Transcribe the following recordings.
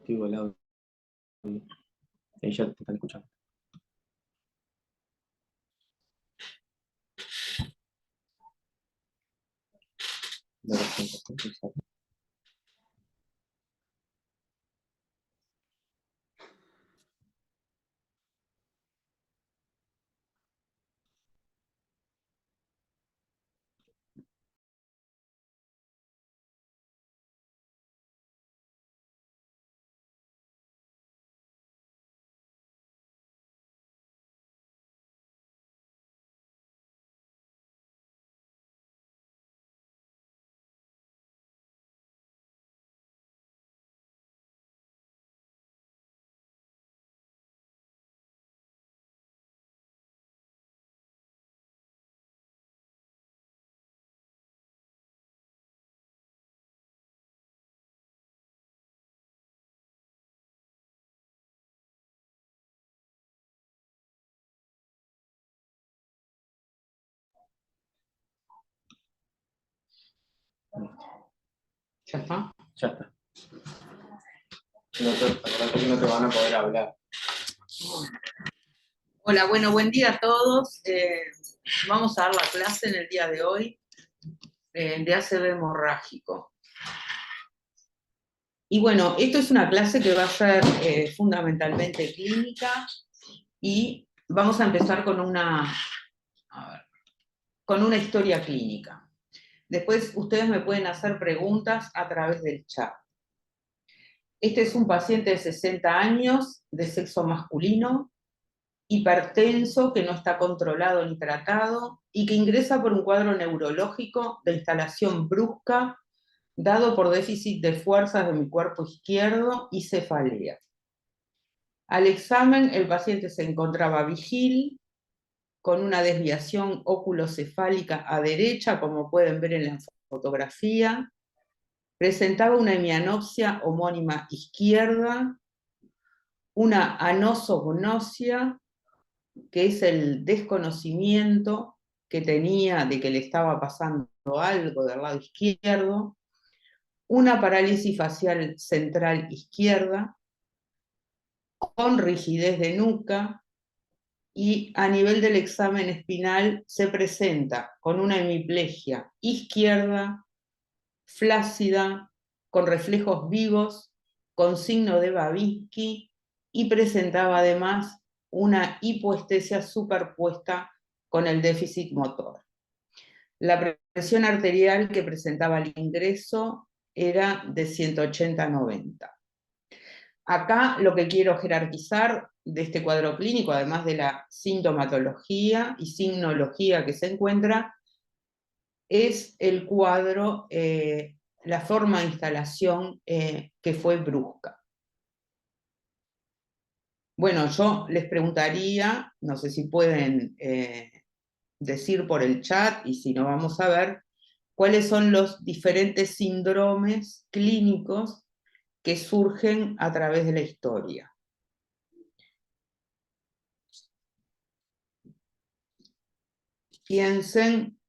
activo el audio. Ahí ya te están escuchando. ¿Ya está? Ya está. Acordate que no te van a poder hablar. Hola, bueno, buen día a todos. Vamos a dar la clase en el día de hoy de ACV hemorrágico. Y bueno, esto es una clase que va a ser fundamentalmente clínica y vamos a empezar con con una historia clínica. Después ustedes me pueden hacer preguntas a través del chat. Este es un paciente de 60 años, de sexo masculino, hipertenso, que no está controlado ni tratado, y que ingresa por un cuadro neurológico de instalación brusca, dado por déficit de fuerzas de mi cuerpo izquierdo y cefalea. Al examen, el paciente se encontraba vigil, con una desviación oculocefálica a derecha, como pueden ver en la fotografía. Presentaba una hemianopsia homónima izquierda, una anosognosia, que es el desconocimiento que tenía de que le estaba pasando algo del lado izquierdo, una parálisis facial central izquierda, con rigidez de nuca, y a nivel del examen espinal se presenta con una hemiplegia izquierda, flácida, con reflejos vivos, con signo de Babinski, y presentaba además una hipoestesia superpuesta con el déficit motor. La presión arterial que presentaba el ingreso era de 180/90. Acá lo que quiero jerarquizar de este cuadro clínico, además de la sintomatología y signología que se encuentra, es el cuadro, la forma de instalación que fue brusca. Bueno, yo les preguntaría, no sé si pueden decir por el chat, y si no vamos a ver, cuáles son los diferentes síndromes clínicos que surgen a través de la historia. Piensen.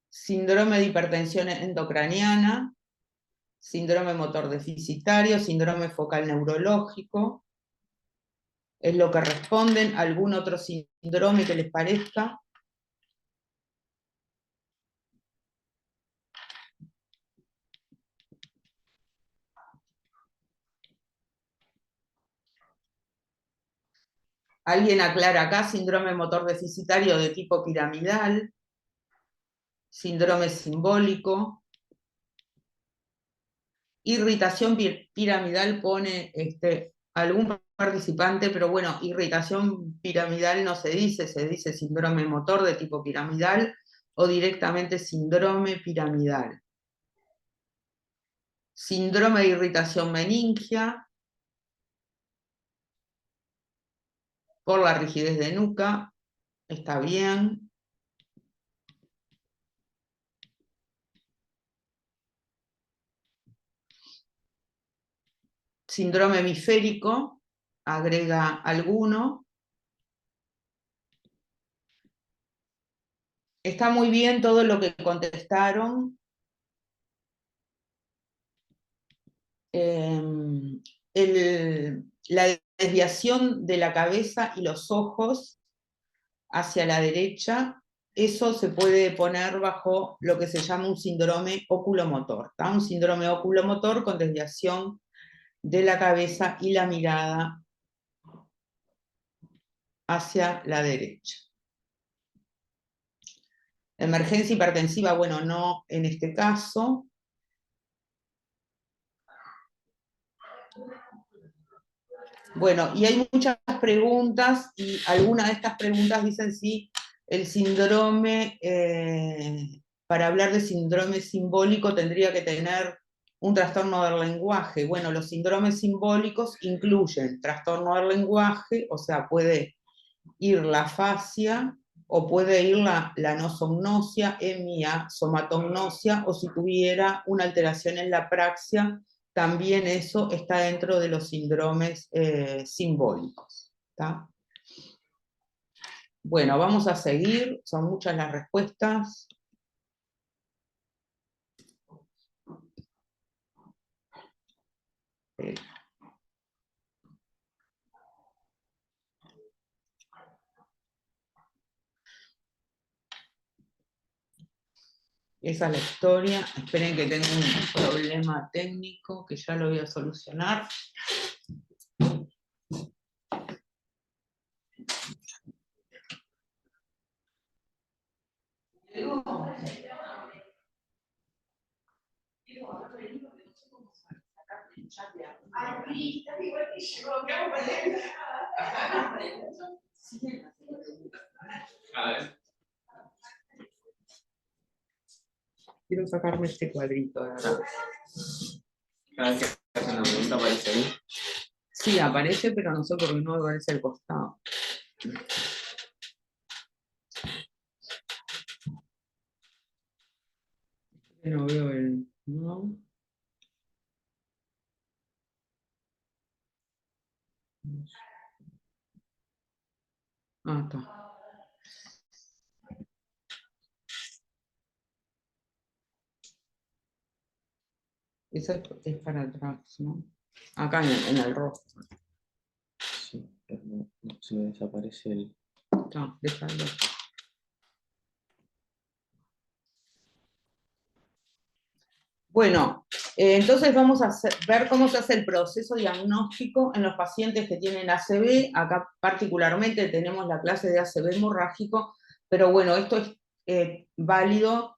Síndrome de hipertensión endocraniana, síndrome motor deficitario, síndrome focal neurológico. Es lo que responden. ¿Algún otro síndrome que les parezca? Alguien aclara acá: síndrome motor deficitario de tipo piramidal, síndrome simbólico. Irritación piramidal pone algún participante, pero bueno, irritación piramidal no se dice síndrome motor de tipo piramidal o directamente síndrome piramidal. Síndrome de irritación meningia, por la rigidez de nuca, está bien. Síndrome hemisférico, agrega alguno. Está muy bien todo lo que contestaron. La desviación de la cabeza y los ojos hacia la derecha, eso se puede poner bajo lo que se llama un síndrome oculomotor, ¿tá? Un síndrome oculomotor con desviación de la cabeza y la mirada hacia la derecha. Emergencia hipertensiva, bueno, no en este caso. Bueno, y hay muchas preguntas, y algunas de estas preguntas dicen si el síndrome, para hablar de síndrome simbólico, tendría que tener un trastorno del lenguaje. Bueno, los síndromes simbólicos incluyen trastorno del lenguaje, o sea, puede ir la afasia, o puede ir la anosognosia, somatognosia, o si tuviera una alteración en la praxia, también eso está dentro de los síndromes simbólicos. ¿Tá? Bueno, vamos a seguir, son muchas las respuestas. Esa es la historia. Esperen que tengo un problema técnico que ya lo voy a solucionar. Quiero sacarme este cuadrito de acá. Cada vez que hacen una pregunta aparece ahí. Sí, aparece, pero no sé por qué no aparece al costado. No veo el... No. Ah, está. Esa es para atrás, ¿no? Acá en el rojo. Sí, pero no se me desaparece el... No, déjalo. Bueno, entonces vamos a ver cómo se hace el proceso diagnóstico en los pacientes que tienen ACV. Acá particularmente tenemos la clase de ACV hemorrágico, pero bueno, esto es válido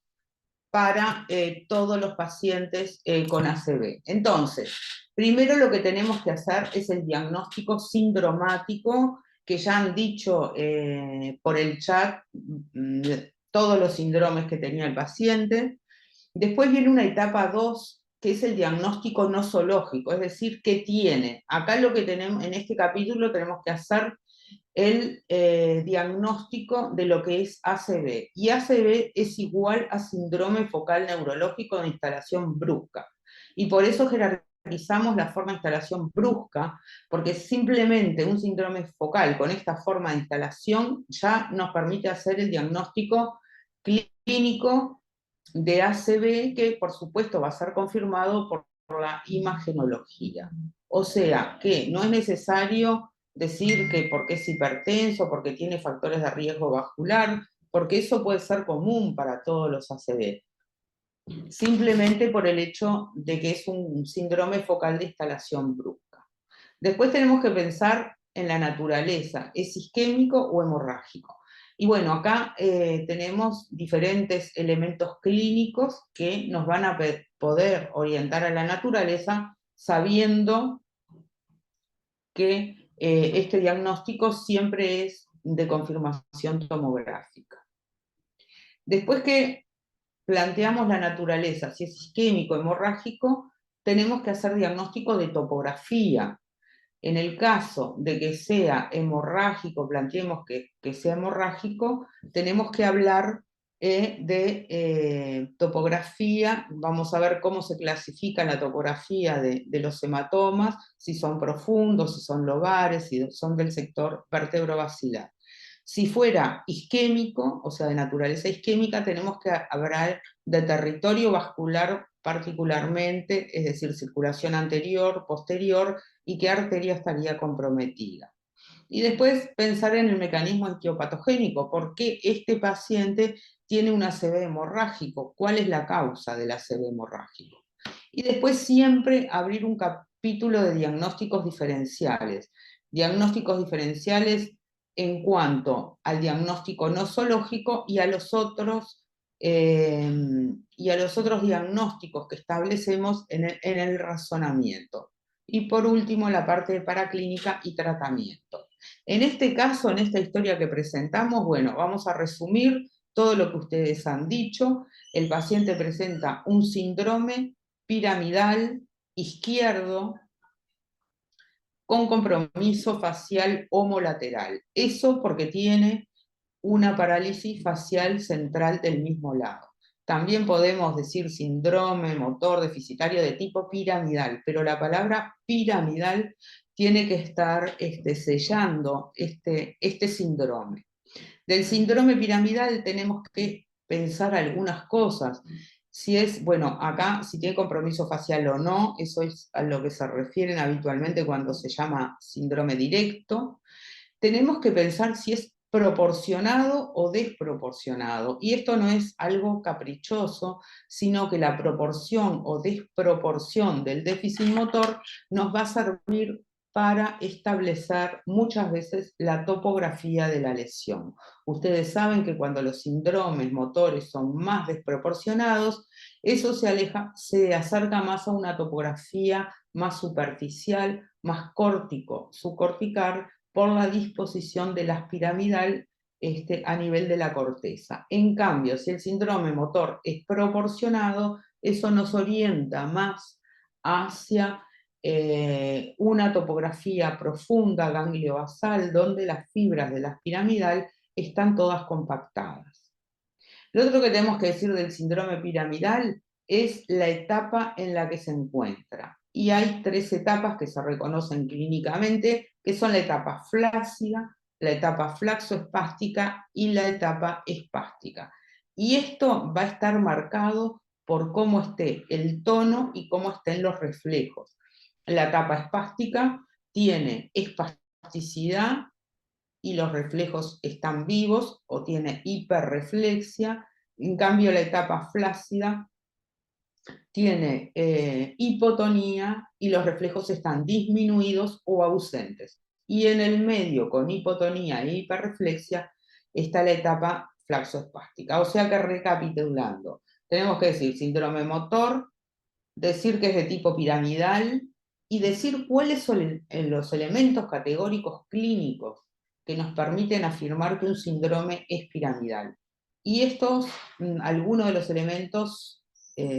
para todos los pacientes con ACV. Entonces, primero lo que tenemos que hacer es el diagnóstico sindromático, que ya han dicho por el chat todos los síndromes que tenía el paciente. Después viene una etapa 2, que es el diagnóstico nosológico, es decir, ¿qué tiene? Acá lo que tenemos, en este capítulo tenemos que hacer el diagnóstico de lo que es ACV. Y ACV es igual a síndrome focal neurológico de instalación brusca. Y por eso jerarquizamos la forma de instalación brusca, porque simplemente un síndrome focal con esta forma de instalación ya nos permite hacer el diagnóstico clínico de ACV, que por supuesto va a ser confirmado por la imagenología. O sea, que no es necesario decir que porque es hipertenso, porque tiene factores de riesgo vascular, porque eso puede ser común para todos los ACV. Simplemente por el hecho de que es un síndrome focal de instalación brusca. Después tenemos que pensar en la naturaleza, ¿es isquémico o hemorrágico? Y bueno, acá tenemos diferentes elementos clínicos que nos van a poder orientar a la naturaleza, sabiendo que este diagnóstico siempre es de confirmación tomográfica. Después que planteamos la naturaleza, si es isquémico, hemorrágico, tenemos que hacer diagnóstico de topografía. En el caso de que sea hemorrágico, planteemos que sea hemorrágico, tenemos que hablar de topografía. Vamos a ver cómo se clasifica la topografía de los hematomas, si son profundos, si son lobares, si son del sector vertebrovascular. Si fuera isquémico, o sea, de naturaleza isquémica, tenemos que hablar de territorio vascular particularmente, es decir, circulación anterior, posterior, y qué arteria estaría comprometida. Y después pensar en el mecanismo etiopatogénico, por qué este paciente tiene un ACV hemorrágico, cuál es la causa del ACV hemorrágico. Y después siempre abrir un capítulo de diagnósticos diferenciales. Diagnósticos diferenciales en cuanto al diagnóstico nosológico y a los otros diagnósticos que establecemos en el razonamiento. Y por último, la parte de paraclínica y tratamiento. En este caso, en esta historia que presentamos, bueno, vamos a resumir todo lo que ustedes han dicho. El paciente presenta un síndrome piramidal izquierdo con compromiso facial homolateral. Eso porque tiene una parálisis facial central del mismo lado. También podemos decir síndrome motor deficitario de tipo piramidal, pero la palabra piramidal tiene que estar sellando este síndrome. Del síndrome piramidal tenemos que pensar algunas cosas. Si es, bueno, acá, si tiene compromiso facial o no, eso es a lo que se refieren habitualmente cuando se llama síndrome directo. Tenemos que pensar si es proporcionado o desproporcionado. Y esto no es algo caprichoso, sino que la proporción o desproporción del déficit motor nos va a servir para establecer muchas veces la topografía de la lesión. Ustedes saben que cuando los síndromes motores son más desproporcionados, eso se acerca más a una topografía más superficial, más subcortical, por la disposición de la piramidal a nivel de la corteza. En cambio, si el síndrome motor es proporcionado, eso nos orienta más hacia una topografía profunda, ganglio basal, donde las fibras de la piramidal están todas compactadas. Lo otro que tenemos que decir del síndrome piramidal es la etapa en la que se encuentra. Y hay 3 etapas que se reconocen clínicamente, que son la etapa flácida, la etapa flaxoespástica y la etapa espástica. Y esto va a estar marcado por cómo esté el tono y cómo estén los reflejos. La etapa espástica tiene espasticidad y los reflejos están vivos o tiene hiperreflexia. En cambio, la etapa flácida tiene hipotonía y los reflejos están disminuidos o ausentes. Y en el medio, con hipotonía e hiperreflexia, está la etapa flaxoespástica. O sea que recapitulando, tenemos que decir síndrome motor, decir que es de tipo piramidal y decir cuáles son los elementos categóricos clínicos que nos permiten afirmar que un síndrome es piramidal. Y estos, algunos de los elementos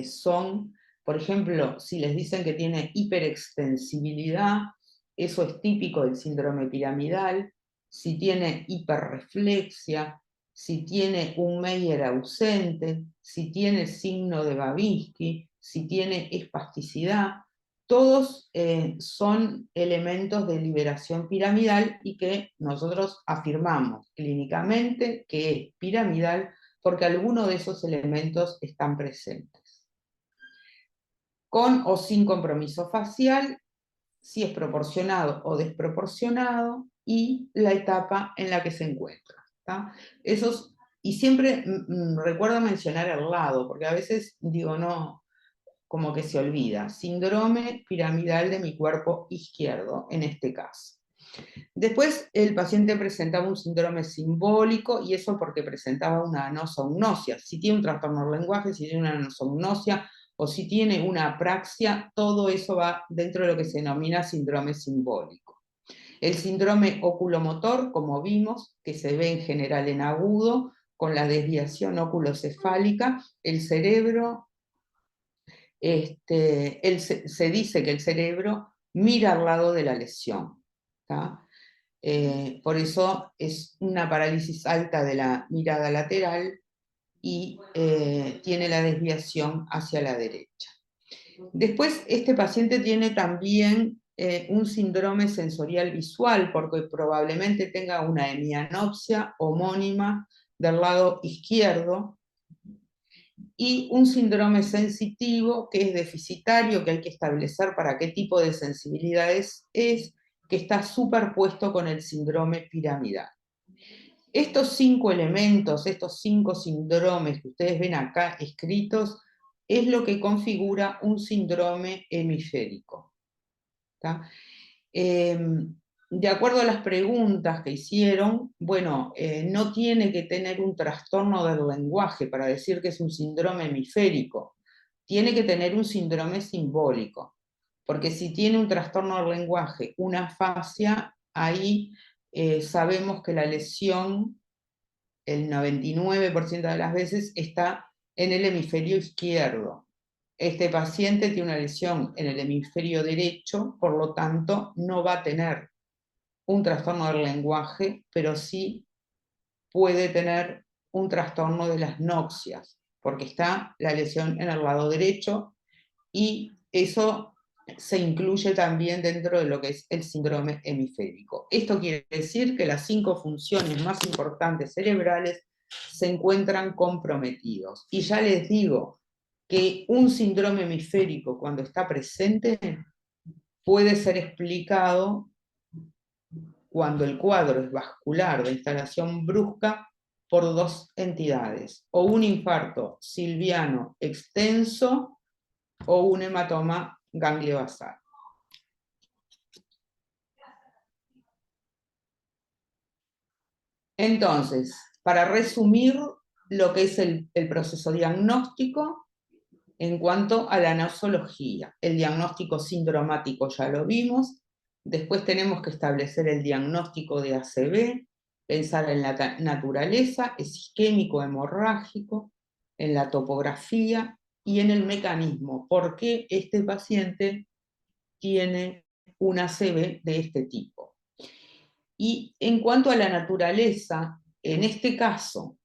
son, por ejemplo, si les dicen que tiene hiperextensibilidad, eso es típico del síndrome piramidal. Si tiene hiperreflexia, si tiene un Meyer ausente, si tiene signo de Babinski, si tiene espasticidad, todos son elementos de liberación piramidal y que nosotros afirmamos clínicamente que es piramidal porque algunos de esos elementos están presentes. Con o sin compromiso facial, si es proporcionado o desproporcionado, y la etapa en la que se encuentra. Esos, y siempre recuerdo mencionar el lado, porque a veces digo, no, como que se olvida. Síndrome piramidal de mi cuerpo izquierdo, en este caso. Después el paciente presentaba un síndrome simbólico, y eso porque presentaba una anosognosia. Si tiene un trastorno del lenguaje, si tiene una anosognosia, o si tiene una apraxia, todo eso va dentro de lo que se denomina síndrome simbólico. El síndrome oculomotor, como vimos, que se ve en general en agudo, con la desviación oculocefálica, el cerebro, se dice que el cerebro mira al lado de la lesión. Por eso es una parálisis alta de la mirada lateral y tiene la desviación hacia la derecha. Después, este paciente tiene también un síndrome sensorial visual, porque probablemente tenga una hemianopsia homónima del lado izquierdo, y un síndrome sensitivo que es deficitario, que hay que establecer para qué tipo de sensibilidades es, que está superpuesto con el síndrome piramidal. Estos 5 elementos, estos 5 síndromes que ustedes ven acá escritos, es lo que configura un síndrome hemisférico. De acuerdo a las preguntas que hicieron, bueno, no tiene que tener un trastorno del lenguaje para decir que es un síndrome hemisférico, tiene que tener un síndrome simbólico, porque si tiene un trastorno del lenguaje, una afasia, ahí sabemos que la lesión, el 99% de las veces, está en el hemisferio izquierdo. Este paciente tiene una lesión en el hemisferio derecho, por lo tanto no va a tener un trastorno del lenguaje, pero sí puede tener un trastorno de las noxias, porque está la lesión en el lado derecho y eso se incluye también dentro de lo que es el síndrome hemisférico. Esto quiere decir que las 5 funciones más importantes cerebrales se encuentran comprometidos. Y ya les digo que un síndrome hemisférico, cuando está presente, puede ser explicado cuando el cuadro es vascular de instalación brusca por 2 entidades, o un infarto silviano extenso o un hematoma gangliobasal. Entonces, para resumir lo que es el proceso diagnóstico en cuanto a la nosología. El diagnóstico sindromático ya lo vimos, después tenemos que establecer el diagnóstico de ACV, pensar en la naturaleza, es isquémico, hemorrágico, en la topografía y en el mecanismo, por qué este paciente tiene un ACV de este tipo. Y en cuanto a la naturaleza, en este caso,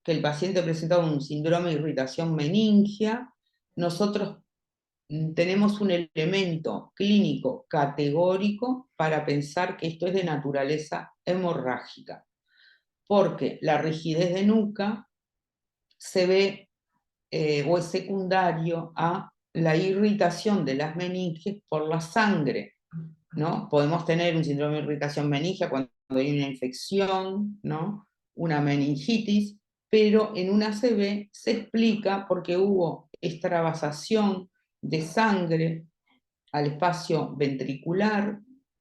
que el paciente presenta un síndrome de irritación meningia, nosotros tenemos un elemento clínico categórico para pensar que esto es de naturaleza hemorrágica, porque la rigidez de nuca se ve o es secundario a la irritación de las meninges por la sangre, ¿no? Podemos tener un síndrome de irritación meningia cuando hay una infección, ¿no? Una meningitis, pero en una ACV se explica porque hubo extravasación de sangre al espacio ventricular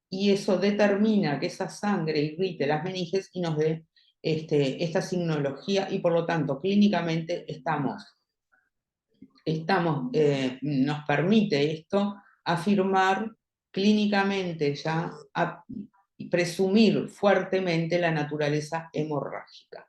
y eso determina que esa sangre irrite las meninges y nos dé esta signología y por lo tanto clínicamente nos permite esto afirmar clínicamente ya y presumir fuertemente la naturaleza hemorrágica.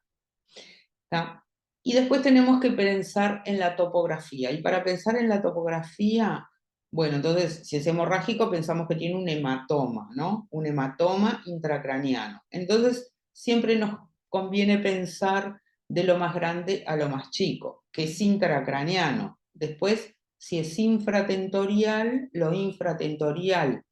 ¿Tá? Y después tenemos que pensar en la topografía. Y para pensar en la topografía, bueno, entonces, si es hemorrágico, pensamos que tiene un hematoma, ¿no? Un hematoma intracraniano. Entonces, siempre nos conviene pensar de lo más grande a lo más chico, que es intracraniano. Después, si es infratentorial, lo infratentorial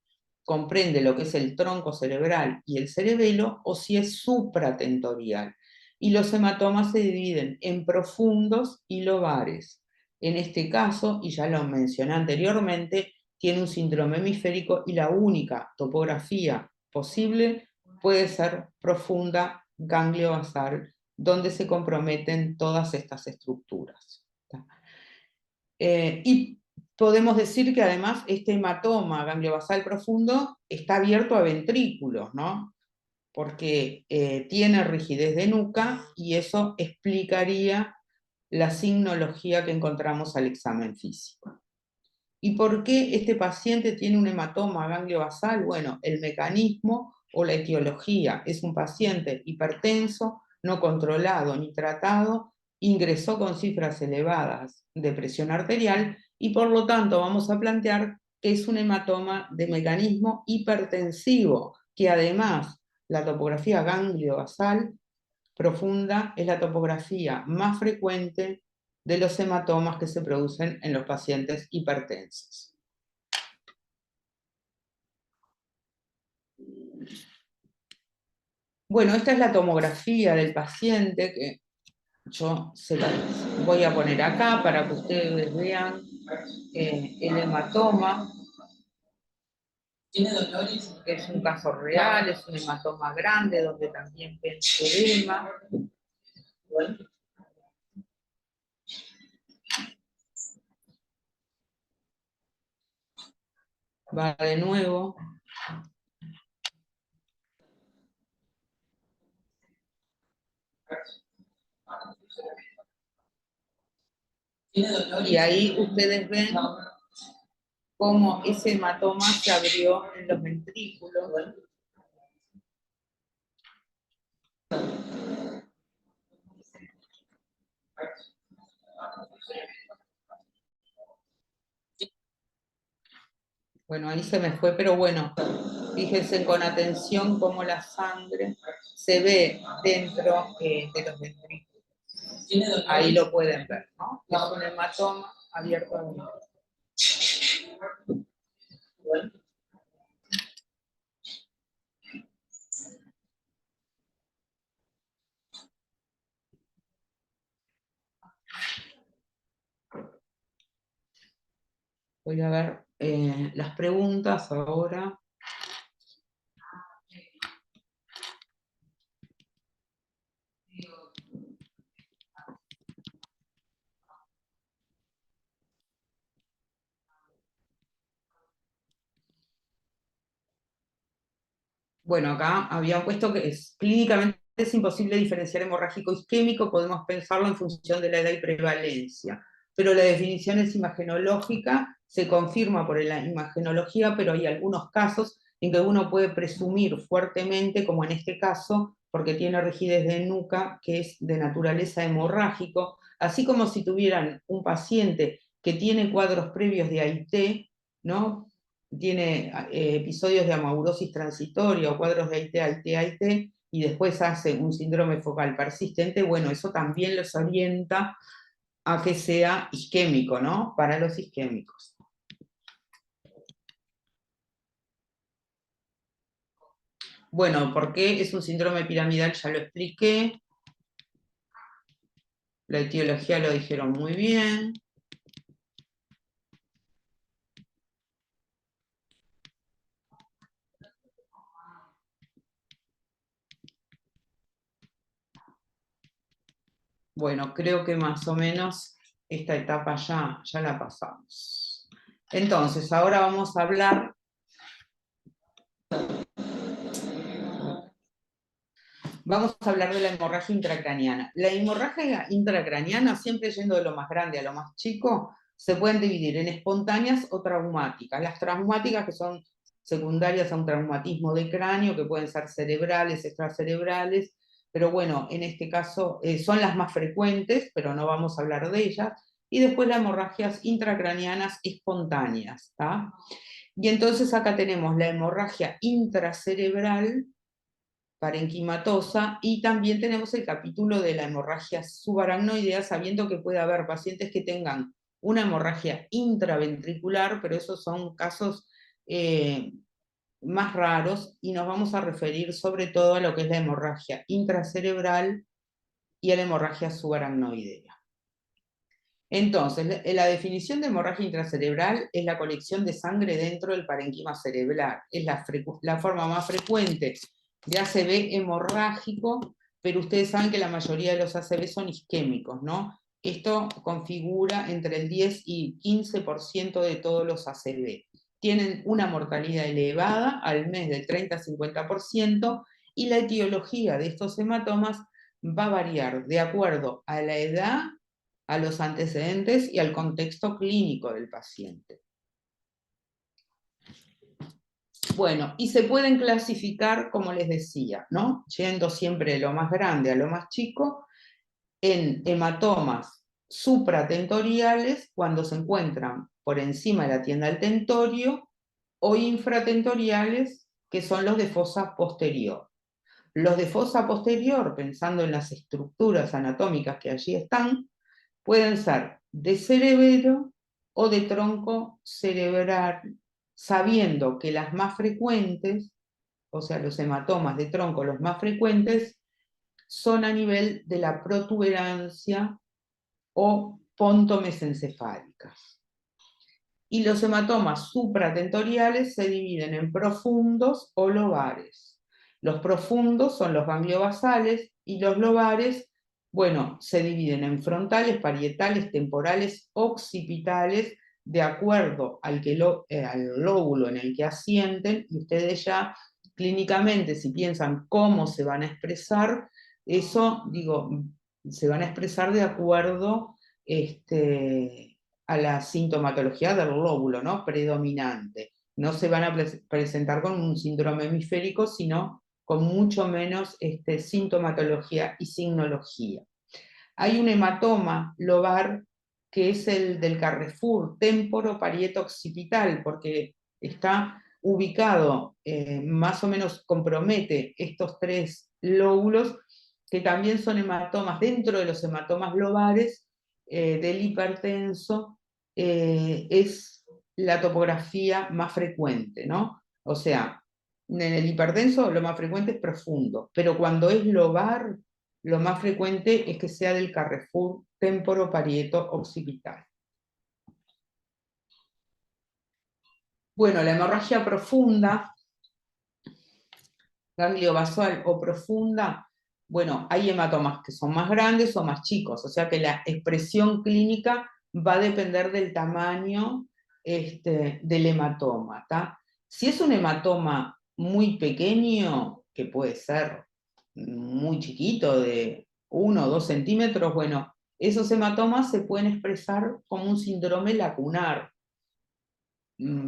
comprende lo que es el tronco cerebral y el cerebelo, o si es supratentorial. Y los hematomas se dividen en profundos y lobares. En este caso, y ya lo mencioné anteriormente, tiene un síndrome hemisférico y la única topografía posible puede ser profunda gangliobasal, donde se comprometen todas estas estructuras. Y podemos decir que además este hematoma gangliobasal profundo está abierto a ventrículos, ¿no? Porque tiene rigidez de nuca y eso explicaría la signología que encontramos al examen físico. ¿Y por qué este paciente tiene un hematoma gangliobasal? Bueno, el mecanismo o la etiología es un paciente hipertenso, no controlado ni tratado, ingresó con cifras elevadas de presión arterial y por lo tanto vamos a plantear que es un hematoma de mecanismo hipertensivo, que además la topografía gangliobasal profunda es la topografía más frecuente de los hematomas que se producen en los pacientes hipertensos. Bueno, esta es la tomografía del paciente que yo se la voy a poner acá para que ustedes vean el hematoma. Es un caso real, es un hematoma grande donde también ven edema. Va de nuevo. Y ahí ustedes ven cómo ese hematoma se abrió en los ventrículos. Bueno, ahí se me fue, pero bueno, fíjense con atención cómo la sangre se ve dentro de los ventrículos. Ahí lo pueden ver, ¿no? Es un hematoma abierto adentro. Voy a ver las preguntas ahora. Bueno, acá habían puesto que clínicamente es imposible diferenciar hemorrágico isquémico, podemos pensarlo en función de la edad y prevalencia, pero la definición es imagenológica, se confirma por la imagenología, pero hay algunos casos en que uno puede presumir fuertemente, como en este caso, porque tiene rigidez de nuca, que es de naturaleza hemorrágico, así como si tuvieran un paciente que tiene cuadros previos de AIT, ¿no? Tiene episodios de amaurosis transitoria o cuadros de AIT, y después hace un síndrome focal persistente, bueno, eso también los orienta a que sea isquémico, ¿no? Para los isquémicos. Bueno, ¿por qué es un síndrome piramidal? Ya lo expliqué. La etiología lo dijeron muy bien. Bueno, creo que más o menos esta etapa ya la pasamos. Entonces, ahora vamos a hablar de la hemorragia intracraniana. La hemorragia intracraniana, siempre yendo de lo más grande a lo más chico, se pueden dividir en espontáneas o traumáticas. Las traumáticas, que son secundarias a un traumatismo de cráneo, que pueden ser cerebrales, extracerebrales, pero bueno, en este caso son las más frecuentes, pero no vamos a hablar de ellas. Y después las hemorragias intracranianas espontáneas, ¿tá? Y entonces acá tenemos la hemorragia intracerebral, parenquimatosa, y también tenemos el capítulo de la hemorragia subaracnoidea, sabiendo que puede haber pacientes que tengan una hemorragia intraventricular, pero esos son casos más raros, y nos vamos a referir sobre todo a lo que es la hemorragia intracerebral y a la hemorragia subaracnoidea. Entonces, la definición de hemorragia intracerebral es la colección de sangre dentro del parenquima cerebral. Es la forma más frecuente de ACV hemorrágico, pero ustedes saben que la mayoría de los ACV son isquémicos, ¿no? Esto configura entre el 10 y 15% de todos los ACV. Tienen una mortalidad elevada al mes del 30-50%, y la etiología de estos hematomas va a variar de acuerdo a la edad, a los antecedentes y al contexto clínico del paciente. Bueno, y se pueden clasificar, como les decía, ¿no? Yendo siempre de lo más grande a lo más chico, en hematomas supratentoriales, cuando se encuentran por encima de la tienda del tentorio, o infratentoriales, que son los de fosa posterior. Los de fosa posterior, pensando en las estructuras anatómicas que allí están, pueden ser de cerebelo o de tronco cerebral, sabiendo que las más frecuentes, o sea, los hematomas de tronco, los más frecuentes, son a nivel de la protuberancia o pontomesencefálicas. Y los hematomas supratentoriales se dividen en profundos o lobares. Los profundos son los gangliobasales y los lobares, bueno, se dividen en frontales, parietales, temporales, occipitales, de acuerdo al lóbulo en el que asienten, y ustedes ya clínicamente, si piensan cómo se van a expresar, eso, digo, se van a expresar de acuerdo a la sintomatología del lóbulo, ¿no? Predominante. No se van a presentar con un síndrome hemisférico, sino con mucho menos sintomatología y signología. Hay un hematoma lobar que es el del Carrefour, temporo-parieto-occipital, porque está ubicado, más o menos compromete estos tres lóbulos, que también son hematomas dentro de los hematomas lobares del hipertenso, es la topografía más frecuente, ¿no? O sea, en el hipertenso lo más frecuente es profundo, pero cuando es lobar, lo más frecuente es que sea del Carrefour temporo-parieto-occipital. Bueno, la hemorragia profunda, gangliobasal o profunda, bueno, hay hematomas que son más grandes o más chicos, o sea que la expresión clínica va a depender del tamaño del hematoma, ¿tá? Si es un hematoma muy pequeño, que puede ser muy chiquito, de 1 o 2 centímetros, bueno, esos hematomas se pueden expresar como un síndrome lacunar,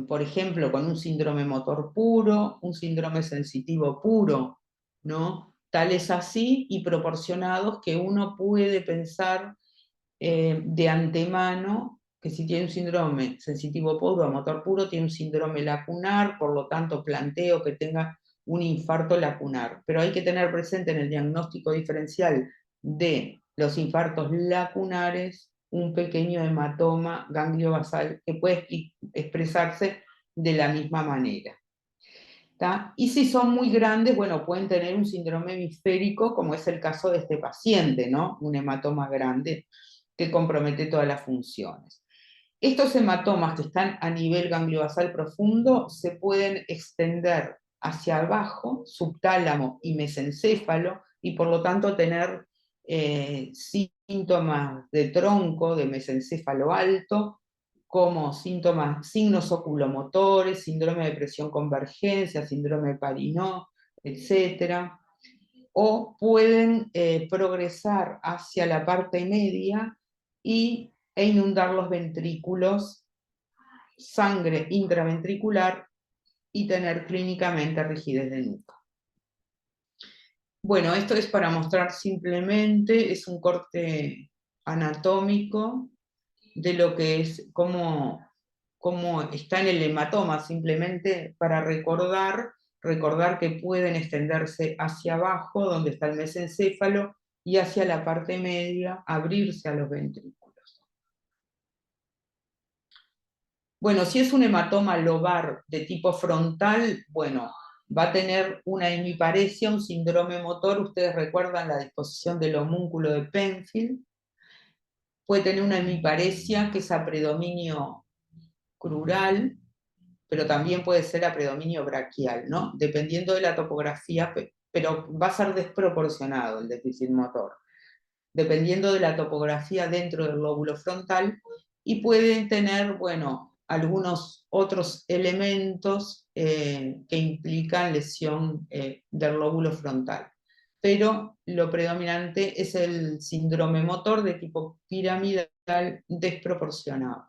por ejemplo, con un síndrome motor puro, un síndrome sensitivo puro, ¿no? Tales así y proporcionados que uno puede pensar de antemano que si tiene un síndrome sensitivo puro o motor puro, tiene un síndrome lacunar, por lo tanto planteo que tenga un infarto lacunar. Pero hay que tener presente en el diagnóstico diferencial de los infartos lacunares un pequeño hematoma gangliobasal que puede expresarse de la misma manera. ¿Tá? Y si son muy grandes, bueno, pueden tener un síndrome hemisférico, como es el caso de este paciente, ¿no? Un hematoma grande que compromete todas las funciones. Estos hematomas que están a nivel gangliobasal profundo se pueden extender hacia abajo, subtálamo y mesencéfalo, y por lo tanto tener síntomas de tronco, de mesencéfalo alto, como signos oculomotores, síndrome de presión convergencia, síndrome de Parinot, etc. O pueden progresar hacia la parte media e inundar los ventrículos, sangre intraventricular, y tener clínicamente rigidez de nuca. Bueno, esto es para mostrar simplemente, es un corte anatómico de lo que es, cómo está en el hematoma, simplemente para recordar que pueden extenderse hacia abajo, donde está el mesencéfalo, y hacia la parte media, abrirse a los ventrículos. Bueno, si es un hematoma lobar de tipo frontal, bueno, va a tener una hemiparesia, un síndrome motor. Ustedes recuerdan la disposición del homúnculo de Penfield. Puede tener una hemiparesia que es a predominio crural, pero también puede ser a predominio braquial, ¿no? Dependiendo de la topografía, pero va a ser desproporcionado el déficit motor, dependiendo de la topografía dentro del lóbulo frontal, y pueden tener, bueno, algunos otros elementos que implican lesión del lóbulo frontal. Pero lo predominante es el síndrome motor de tipo piramidal desproporcionado.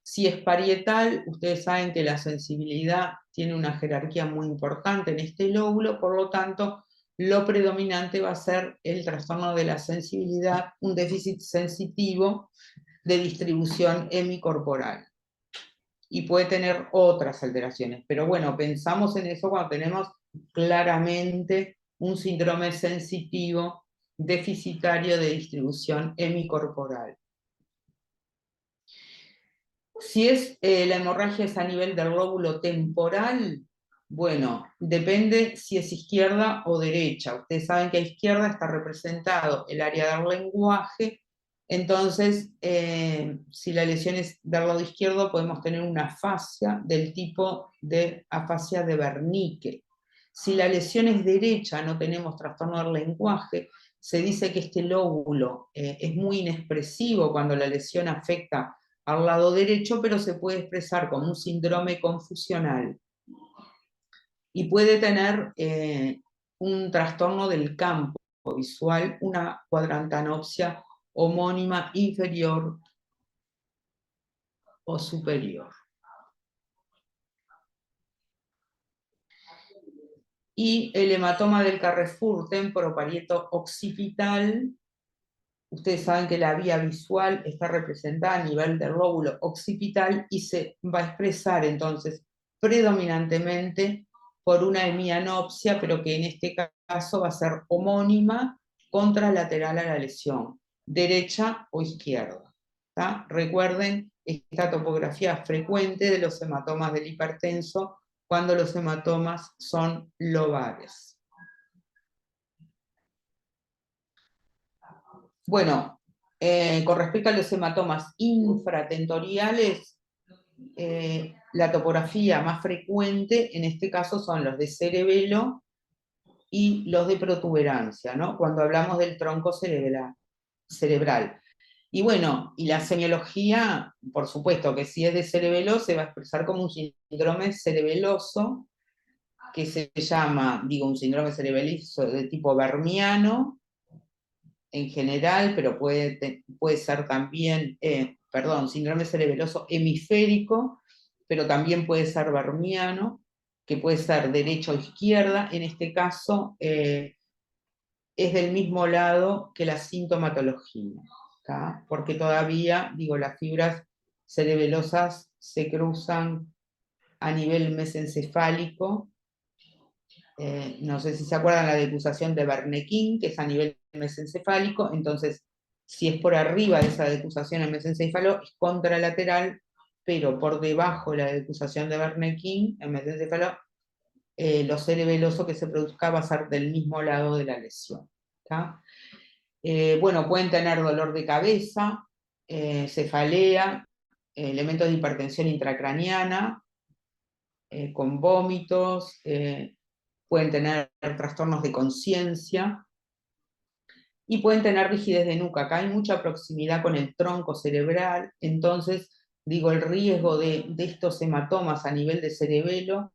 Si es parietal, ustedes saben que la sensibilidad tiene una jerarquía muy importante en este lóbulo, por lo tanto, lo predominante va a ser el trastorno de la sensibilidad, un déficit sensitivo de distribución hemicorporal. Y puede tener otras alteraciones, pero bueno, pensamos en eso cuando tenemos claramente un síndrome sensitivo deficitario de distribución hemicorporal. Si es la hemorragia es a nivel del lóbulo temporal, bueno, depende si es izquierda o derecha. Ustedes saben que a izquierda está representado el área del lenguaje, entonces si la lesión es del lado izquierdo podemos tener una afasia del tipo de afasia de Wernicke. Si la lesión es derecha, no tenemos trastorno del lenguaje, se dice que este lóbulo es muy inexpresivo cuando la lesión afecta al lado derecho, pero se puede expresar como un síndrome confusional. Y puede tener un trastorno del campo visual, una cuadrantanopsia homónima inferior o superior. Y el hematoma del Carrefour temporoparieto occipital, ustedes saben que la vía visual está representada a nivel del lóbulo occipital y se va a expresar entonces predominantemente por una hemianopsia, pero que en este caso va a ser homónima contralateral a la lesión, derecha o izquierda. ¿Tá? Recuerden esta topografía frecuente de los hematomas del hipertenso cuando los hematomas son lobares. Bueno, con respecto a los hematomas infratentoriales, la topografía más frecuente en este caso son los de cerebelo y los de protuberancia, ¿no? Cuando hablamos del tronco cerebral. Y bueno, y la semiología, por supuesto que si es de cerebelo, se va a expresar como un síndrome cerebeloso, que se llama, digo, un síndrome cerebelizo de tipo vermiano, en general, pero puede ser también, síndrome cerebeloso hemisférico, pero también puede ser vermiano, que puede ser derecha o izquierda. En este caso, es del mismo lado que la sintomatología, ¿tá? Porque todavía, digo, las fibras cerebelosas se cruzan a nivel mesencefálico. No sé si se acuerdan la decusación de Wernicke, que es a nivel mesencefálico, entonces si es por arriba de esa decusación en mesencéfalo es contralateral, pero por debajo de la decusación de Wernicke en mesencéfalo, lo cerebeloso que se produzca va a ser del mismo lado de la lesión. Bueno, pueden tener dolor de cabeza, cefalea, elementos de hipertensión intracraniana, con vómitos, pueden tener trastornos de conciencia y pueden tener rigidez de nuca. Acá hay mucha proximidad con el tronco cerebral, entonces, digo, el riesgo de estos hematomas a nivel de cerebelo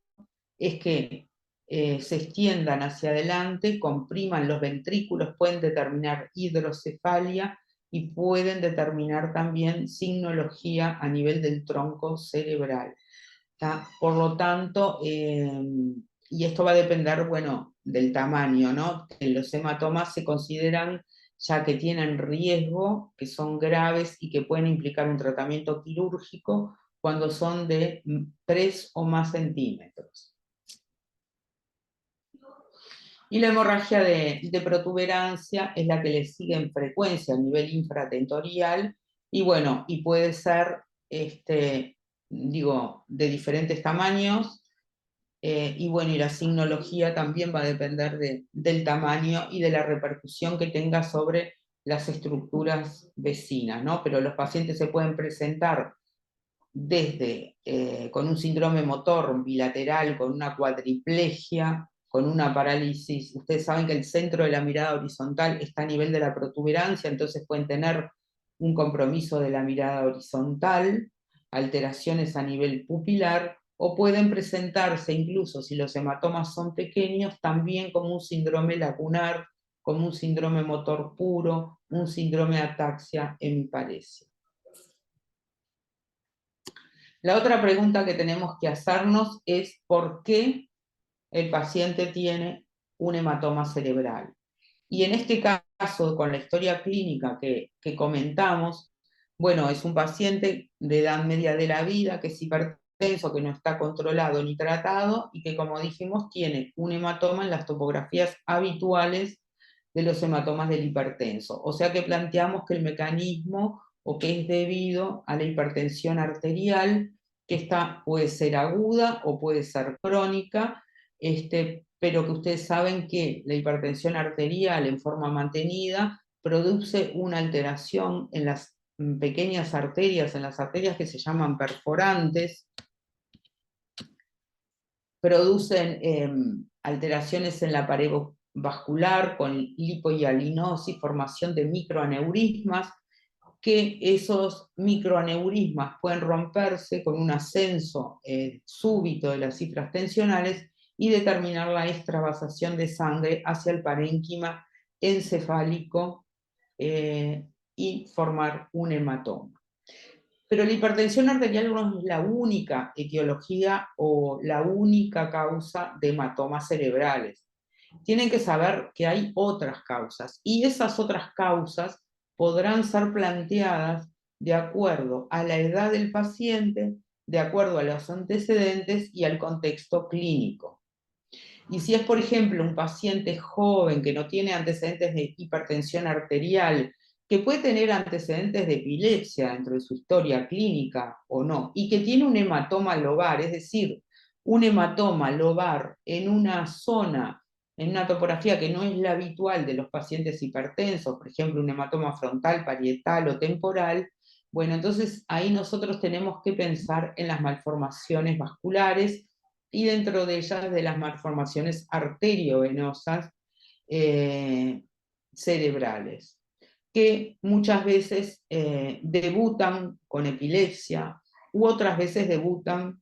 es que se extiendan hacia adelante, compriman los ventrículos, pueden determinar hidrocefalia y pueden determinar también signología a nivel del tronco cerebral. ¿Tá? Por lo tanto, y esto va a depender, bueno, del tamaño, ¿no? Los hematomas se consideran ya que tienen riesgo, que son graves y que pueden implicar un tratamiento quirúrgico cuando son de 3 o más centímetros. Y la hemorragia de protuberancia es la que le sigue en frecuencia a nivel infratentorial, y bueno, y puede ser, digo, de diferentes tamaños, y bueno, y la signología también va a depender del tamaño y de la repercusión que tenga sobre las estructuras vecinas, ¿no? Pero los pacientes se pueden presentar desde con un síndrome motor bilateral, con una cuadriplegia, con una parálisis. Ustedes saben que el centro de la mirada horizontal está a nivel de la protuberancia, entonces pueden tener un compromiso de la mirada horizontal, alteraciones a nivel pupilar, o pueden presentarse incluso, si los hematomas son pequeños, también como un síndrome lacunar, como un síndrome motor puro, un síndrome de ataxia hemiparesia. La otra pregunta que tenemos que hacernos es ¿por qué el paciente tiene un hematoma cerebral? Y en este caso, con la historia clínica que comentamos, bueno, es un paciente de edad media de la vida que es hipertenso, hipertenso que no está controlado ni tratado y que, como dijimos, tiene un hematoma en las topografías habituales de los hematomas del hipertenso. O sea que planteamos que el mecanismo o que es debido a la hipertensión arterial, que esta puede ser aguda o puede ser crónica, pero que ustedes saben que la hipertensión arterial en forma mantenida produce una alteración en las pequeñas arterias, en las arterias que se llaman perforantes, producen alteraciones en la pared vascular con lipohialinosis, formación de microaneurismas, que esos microaneurismas pueden romperse con un ascenso súbito de las cifras tensionales y determinar la extravasación de sangre hacia el parénquima encefálico y formar un hematoma. Pero la hipertensión arterial no es la única etiología o la única causa de hematomas cerebrales. Tienen que saber que hay otras causas, y esas otras causas podrán ser planteadas de acuerdo a la edad del paciente, de acuerdo a los antecedentes y al contexto clínico. Y si es, por ejemplo, un paciente joven que no tiene antecedentes de hipertensión arterial, que puede tener antecedentes de epilepsia dentro de su historia clínica o no, y que tiene un hematoma lobar, es decir, un hematoma lobar en una zona, en una topografía que no es la habitual de los pacientes hipertensos, por ejemplo, un hematoma frontal, parietal o temporal, bueno, entonces ahí nosotros tenemos que pensar en las malformaciones vasculares y dentro de ellas de las malformaciones arteriovenosas cerebrales, que muchas veces debutan con epilepsia u otras veces debutan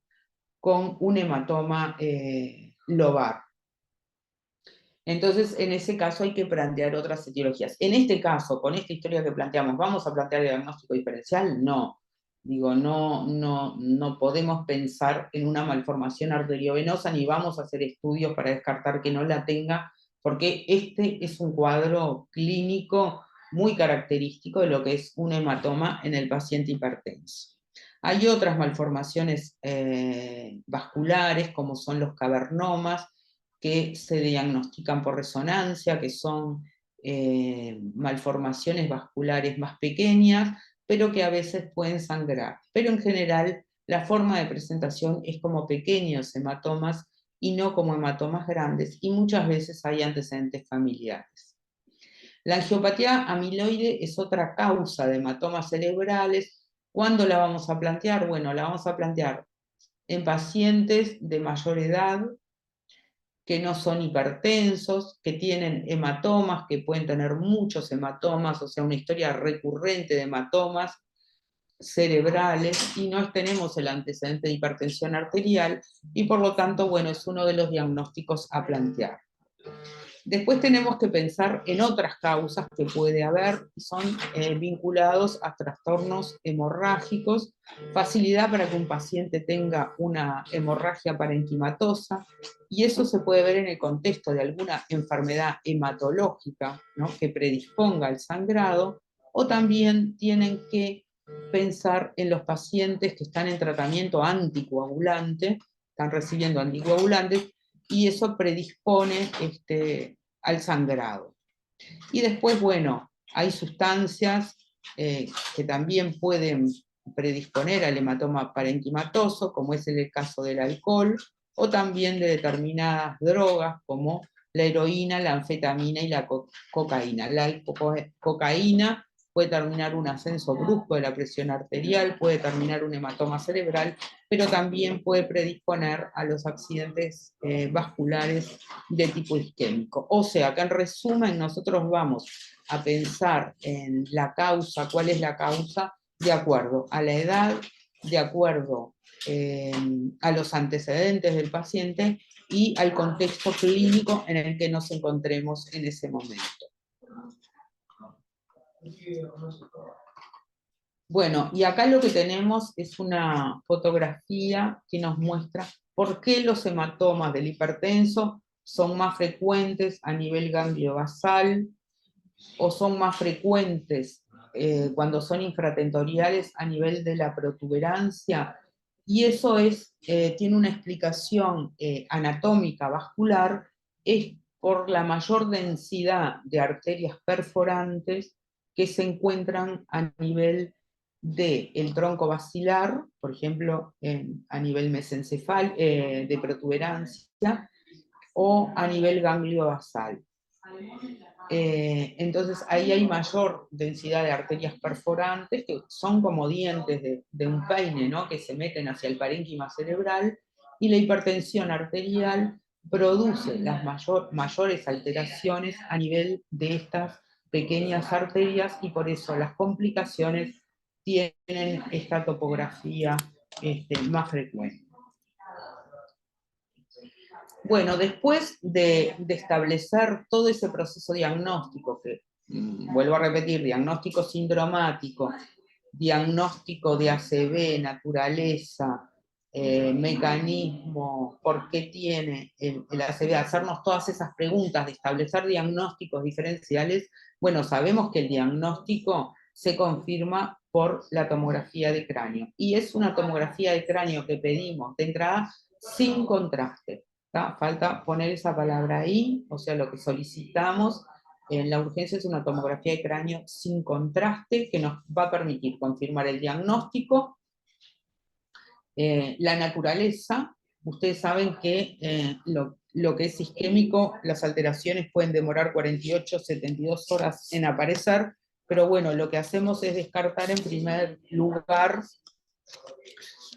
con un hematoma lobar. Entonces, en ese caso hay que plantear otras etiologías. En este caso, con esta historia que planteamos, ¿vamos a plantear diagnóstico diferencial? No. Digo, no podemos pensar en una malformación arteriovenosa ni vamos a hacer estudios para descartar que no la tenga, porque este es un cuadro clínico muy característico de lo que es un hematoma en el paciente hipertenso. Hay otras malformaciones vasculares, como son los cavernomas, que se diagnostican por resonancia, que son malformaciones vasculares más pequeñas, pero que a veces pueden sangrar. Pero en general la forma de presentación es como pequeños hematomas y no como hematomas grandes, y muchas veces hay antecedentes familiares. La angiopatía amiloide es otra causa de hematomas cerebrales. ¿Cuándo la vamos a plantear? Bueno, la vamos a plantear en pacientes de mayor edad, que no son hipertensos, que tienen hematomas, que pueden tener muchos hematomas, o sea, una historia recurrente de hematomas cerebrales, y no tenemos el antecedente de hipertensión arterial, y por lo tanto, bueno, es uno de los diagnósticos a plantear. Después tenemos que pensar en otras causas que puede haber, y son vinculados a trastornos hemorrágicos, facilidad para que un paciente tenga una hemorragia parenquimatosa, y eso se puede ver en el contexto de alguna enfermedad hematológica, ¿no?, que predisponga al sangrado, o también tienen que pensar en los pacientes que están en tratamiento anticoagulante, están recibiendo anticoagulantes, y eso predispone al sangrado. Y después, bueno, hay sustancias que también pueden predisponer al hematoma parenquimatoso, como es el caso del alcohol, o también de determinadas drogas, como la heroína, la anfetamina y la cocaína. La cocaína puede terminar un ascenso brusco de la presión arterial, puede terminar un hematoma cerebral, pero también puede predisponer a los accidentes vasculares de tipo isquémico. O sea, que en resumen nosotros vamos a pensar en la causa, cuál es la causa, de acuerdo a la edad, de acuerdo a los antecedentes del paciente y al contexto clínico en el que nos encontremos en ese momento. Bueno, y acá lo que tenemos es una fotografía que nos muestra por qué los hematomas del hipertenso son más frecuentes a nivel ganglio basal o son más frecuentes cuando son infratentoriales a nivel de la protuberancia y eso tiene una explicación anatómica vascular, es por la mayor densidad de arterias perforantes que se encuentran a nivel del tronco basilar, por ejemplo, a nivel mesencefal, de protuberancia, o a nivel ganglio basal. Entonces ahí hay mayor densidad de arterias perforantes, que son como dientes de un peine, ¿no? Que se meten hacia el parénquima cerebral, y la hipertensión arterial produce las mayores alteraciones a nivel de estas pequeñas arterias, y por eso las complicaciones tienen esta topografía más frecuente. Bueno, después de establecer todo ese proceso diagnóstico, que vuelvo a repetir, diagnóstico sindromático, diagnóstico de ACV, naturaleza, mecanismo, por qué tiene el ACV, hacernos todas esas preguntas, de establecer diagnósticos diferenciales, bueno, sabemos que el diagnóstico se confirma por la tomografía de cráneo, y es una tomografía de cráneo que pedimos de entrada sin contraste. ¿Tá? Falta poner esa palabra ahí, o sea, lo que solicitamos en la urgencia es una tomografía de cráneo sin contraste, que nos va a permitir confirmar el diagnóstico, la naturaleza. Ustedes saben que lo que es isquémico, las alteraciones pueden demorar 48, 72 horas en aparecer, pero bueno, lo que hacemos es descartar en primer lugar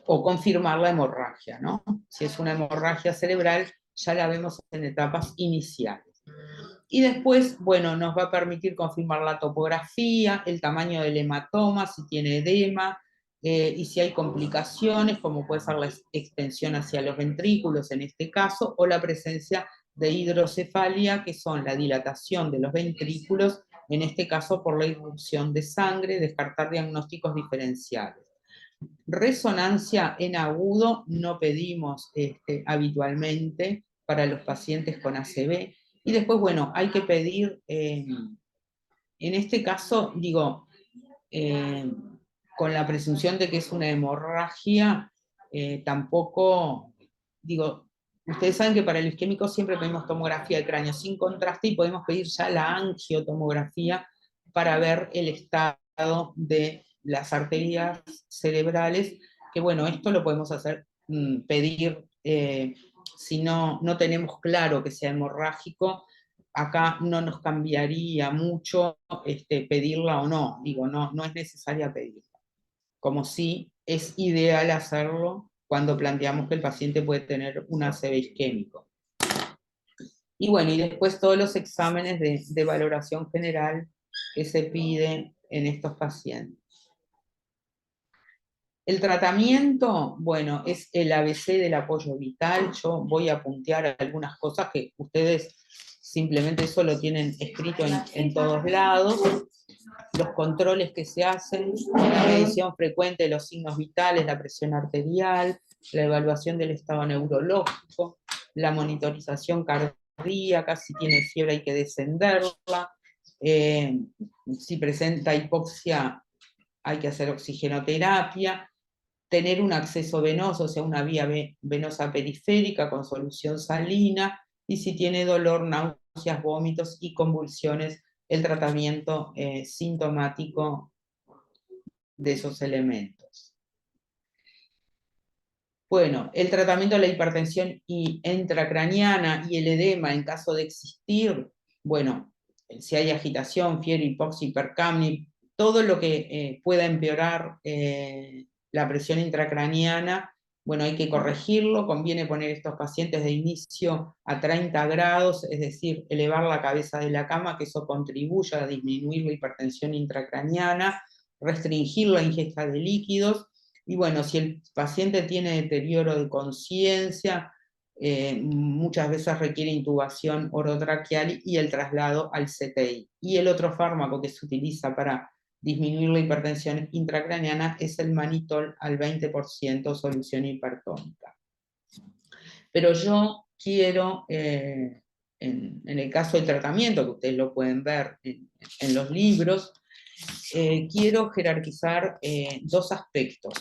o confirmar la hemorragia, ¿no? Si es una hemorragia cerebral, ya la vemos en etapas iniciales. Y después, bueno, nos va a permitir confirmar la topografía, el tamaño del hematoma, si tiene edema, y si hay complicaciones, como puede ser la extensión hacia los ventrículos en este caso, o la presencia de hidrocefalia, que son la dilatación de los ventrículos, en este caso por la irrupción de sangre, descartar diagnósticos diferenciales. Resonancia en agudo no pedimos habitualmente para los pacientes con ACV. Y después, bueno, hay que pedir, en este caso, digo, con la presunción de que es una hemorragia, tampoco, digo, ustedes saben que para el isquémico siempre pedimos tomografía de cráneo sin contraste, y podemos pedir ya la angiotomografía para ver el estado de las arterias cerebrales, que bueno, esto lo podemos hacer, pedir, si no tenemos claro que sea hemorrágico, acá no nos cambiaría mucho pedirla o no, digo, no es necesaria pedirla, como si es ideal hacerlo cuando planteamos que el paciente puede tener un ACV isquémico. Y bueno, y después todos los exámenes de valoración general que se piden en estos pacientes. El tratamiento, bueno, es el ABC del apoyo vital. Yo voy a puntear algunas cosas que ustedes simplemente eso lo tienen escrito en todos lados. Los controles que se hacen, la medición frecuente de los signos vitales, la presión arterial, la evaluación del estado neurológico, la monitorización cardíaca, si tiene fiebre hay que descenderla, si presenta hipoxia hay que hacer oxigenoterapia, tener un acceso venoso, o sea, una vía venosa periférica con solución salina, y si tiene dolor, náuseas, vómitos y convulsiones, el tratamiento sintomático de esos elementos. Bueno, el tratamiento de la hipertensión intracraniana y el edema en caso de existir, bueno, si hay agitación, fiebre, hipoxia, hipercapnia, todo lo que pueda empeorar la presión intracraniana, bueno, hay que corregirlo, conviene poner estos pacientes de inicio a 30 grados, es decir, elevar la cabeza de la cama, que eso contribuye a disminuir la hipertensión intracraniana, restringir la ingesta de líquidos, y bueno, si el paciente tiene deterioro de conciencia, muchas veces requiere intubación orotraqueal y el traslado al CTI. Y el otro fármaco que se utiliza para disminuir la hipertensión intracraniana es el manitol al 20% solución hipertónica. Pero yo quiero, en el caso del tratamiento, que ustedes lo pueden ver en los libros, quiero jerarquizar dos aspectos.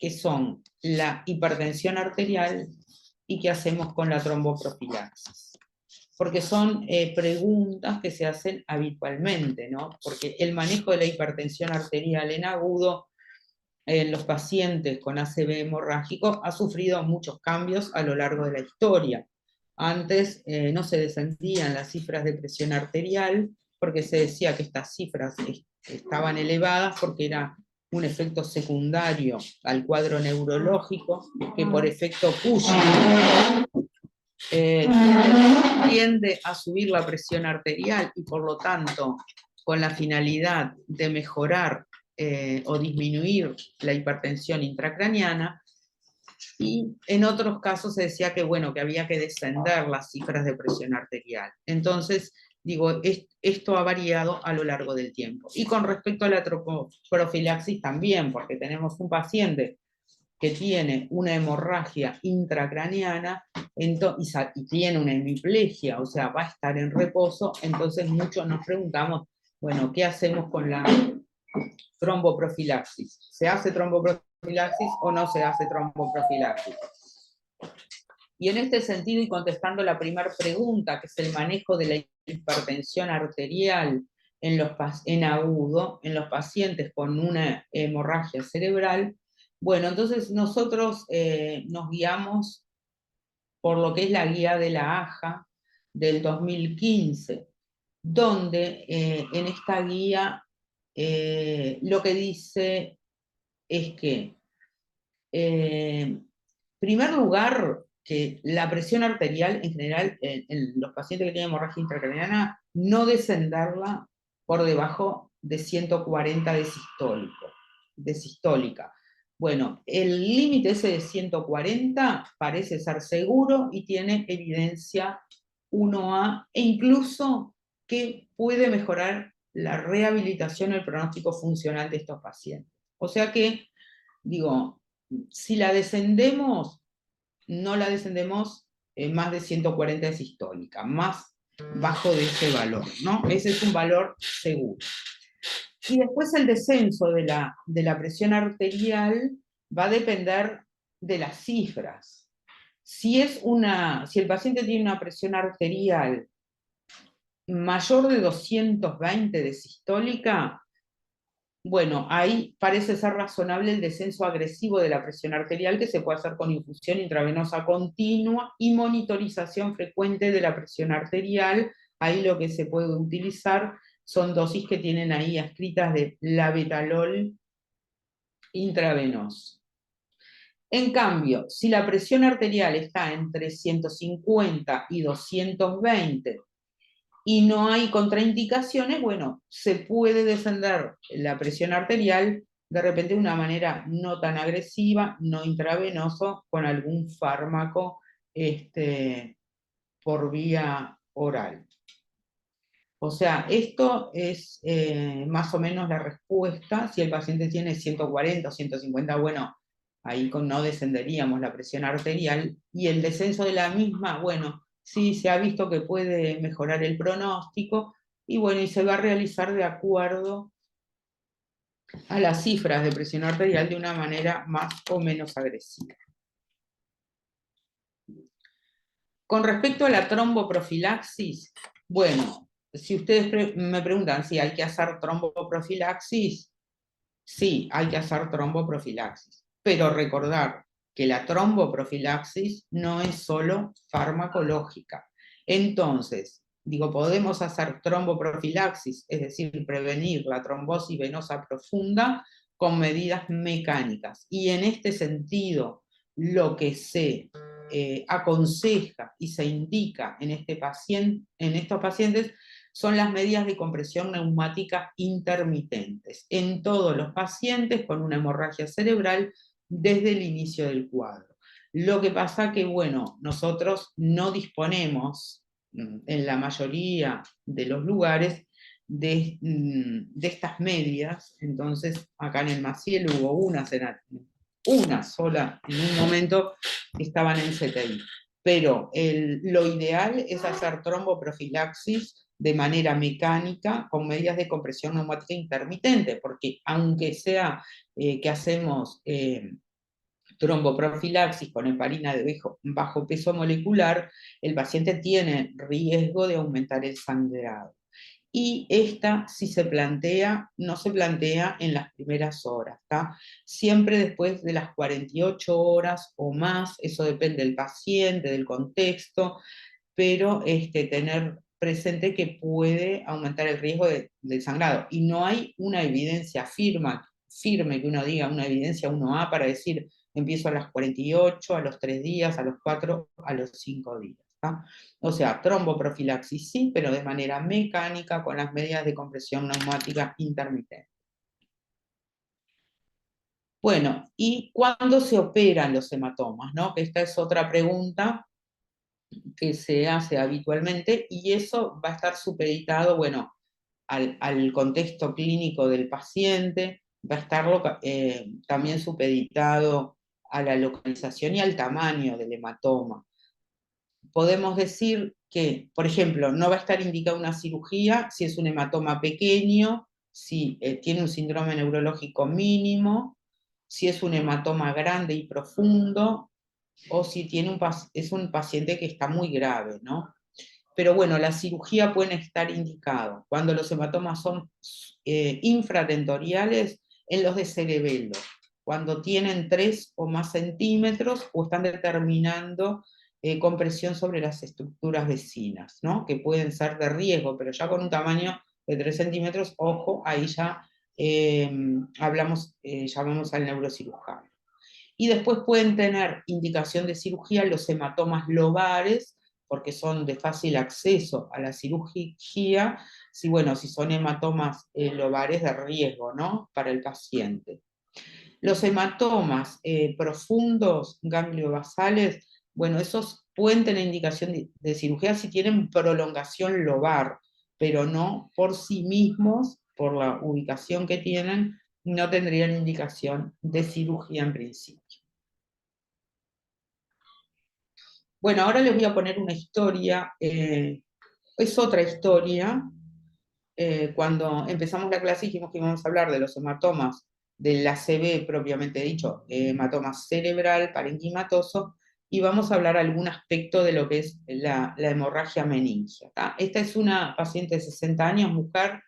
que son la hipertensión arterial y qué hacemos con la tromboprofilaxis. Porque son preguntas que se hacen habitualmente, ¿no? Porque el manejo de la hipertensión arterial en agudo en los pacientes con ACV hemorrágico ha sufrido muchos cambios a lo largo de la historia. Antes no se descendían las cifras de presión arterial porque se decía que estas cifras estaban elevadas porque era un efecto secundario al cuadro neurológico que por efecto Cushing tiende a subir la presión arterial y por lo tanto con la finalidad de mejorar o disminuir la hipertensión intracraniana, y en otros casos se decía que, bueno, que había que descender las cifras de presión arterial. Entonces, digo, esto ha variado a lo largo del tiempo. Y con respecto a la profilaxis también, porque tenemos un paciente que tiene una hemorragia intracraniana y tiene una hemiplegia, o sea, va a estar en reposo, entonces muchos nos preguntamos, bueno, ¿qué hacemos con la tromboprofilaxis? ¿Se hace tromboprofilaxis o no se hace tromboprofilaxis? Y en este sentido, y contestando la primera pregunta, que es el manejo de la hipertensión arterial en agudo, en los pacientes con una hemorragia cerebral, bueno, entonces nosotros nos guiamos por lo que es la guía de la AJA del 2015, donde en esta guía lo que dice es que, en primer lugar, que la presión arterial en general en los pacientes que tienen hemorragia intracraniana, no descenderla por debajo de 140 de sistólica. Bueno, el límite ese de 140 parece ser seguro y tiene evidencia 1A, e incluso que puede mejorar la rehabilitación, el pronóstico funcional de estos pacientes. O sea que, digo, si la descendemos, no la descendemos más de 140 de sistólica, más bajo de ese valor, ¿no? Ese es un valor seguro. Y después el descenso de la presión arterial va a depender de las cifras. Si el paciente tiene una presión arterial mayor de 220 de sistólica, bueno, ahí parece ser razonable el descenso agresivo de la presión arterial, que se puede hacer con infusión intravenosa continua y monitorización frecuente de la presión arterial. Ahí lo que se puede utilizar son dosis que tienen ahí escritas de labetalol intravenoso. En cambio, si la presión arterial está entre 150 y 220, y no hay contraindicaciones, bueno, se puede descender la presión arterial de repente de una manera no tan agresiva, no intravenoso, con algún fármaco por vía oral. O sea, esto es más o menos la respuesta. Si el paciente tiene 140 o 150, bueno, ahí no descenderíamos la presión arterial, y el descenso de la misma, bueno, sí se ha visto que puede mejorar el pronóstico, y bueno, y se va a realizar de acuerdo a las cifras de presión arterial de una manera más o menos agresiva. Con respecto a la tromboprofilaxis, bueno, si ustedes me preguntan si hay que hacer tromboprofilaxis, sí, hay que hacer tromboprofilaxis, pero recordar que la tromboprofilaxis no es solo farmacológica. Entonces, digo, podemos hacer tromboprofilaxis, es decir, prevenir la trombosis venosa profunda con medidas mecánicas. Y en este sentido, lo que se aconseja y se indica en estos pacientes son las medidas de compresión neumática intermitentes en todos los pacientes con una hemorragia cerebral desde el inicio del cuadro. Lo que pasa que, bueno, nosotros no disponemos en la mayoría de los lugares de estas medidas. Entonces acá en el Maciel hubo una sola en un momento que estaban en CTI. Pero lo ideal es hacer tromboprofilaxis de manera mecánica con medidas de compresión neumática intermitente, porque aunque sea que hacemos tromboprofilaxis con heparina de bajo peso molecular, el paciente tiene riesgo de aumentar el sangrado. Y esta, si se plantea, no se plantea en las primeras horas, ¿tá? Siempre después de las 48 horas o más, eso depende del paciente, del contexto, pero tener presente que puede aumentar el riesgo del sangrado. Y no hay una evidencia firme que uno diga, una evidencia 1A para decir, empiezo a las 48, a los 3 días, a los 4, a los 5 días. ¿Tá? O sea, tromboprofilaxis sí, pero de manera mecánica con las medidas de compresión neumática intermitente. Bueno, ¿y cuándo se operan los hematomas? ¿No? Que esta es otra pregunta que se hace habitualmente, y eso va a estar supeditado, bueno, al contexto clínico del paciente, va a estar también supeditado a la localización y al tamaño del hematoma. Podemos decir que, por ejemplo, no va a estar indicada una cirugía si es un hematoma pequeño, si tiene un síndrome neurológico mínimo, si es un hematoma grande y profundo, o si es un paciente que está muy grave, ¿no? Pero bueno, la cirugía puede estar indicado cuando los hematomas son infratentoriales en los de cerebelo, cuando tienen 3 o más centímetros o están determinando compresión sobre las estructuras vecinas, ¿no? Que pueden ser de riesgo, pero ya con un tamaño de 3 centímetros, ojo, ahí ya llamamos al neurocirujano. Y después pueden tener indicación de cirugía los hematomas lobares, porque son de fácil acceso a la cirugía, si son hematomas lobares de riesgo, ¿no? Para el paciente. Los hematomas profundos, gangliobasales, bueno, esos pueden tener indicación de cirugía si tienen prolongación lobar, pero no por sí mismos, por la ubicación que tienen, no tendrían indicación de cirugía en principio. Bueno, ahora les voy a poner una historia, es otra historia. Cuando empezamos la clase dijimos que íbamos a hablar de los hematomas del ACV propiamente dicho, hematoma cerebral, parenquimatoso, y vamos a hablar algún aspecto de lo que es la hemorragia meningia. ¿Tá? Esta es una paciente de 60 años, mujer,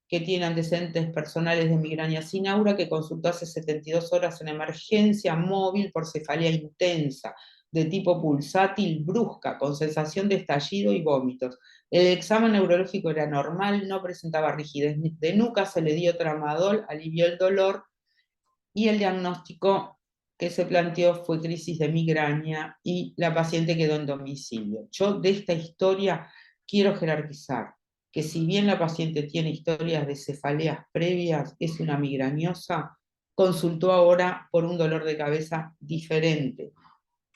que tiene antecedentes personales de migraña sin aura, que consultó hace 72 horas en emergencia móvil por cefalea intensa, de tipo pulsátil brusca, con sensación de estallido y vómitos. El examen neurológico era normal, no presentaba rigidez de nuca, se le dio tramadol, alivió el dolor, y el diagnóstico que se planteó fue crisis de migraña y la paciente quedó en domicilio. Yo de esta historia quiero jerarquizar que si bien la paciente tiene historias de cefaleas previas, es una migrañosa, consultó ahora por un dolor de cabeza diferente,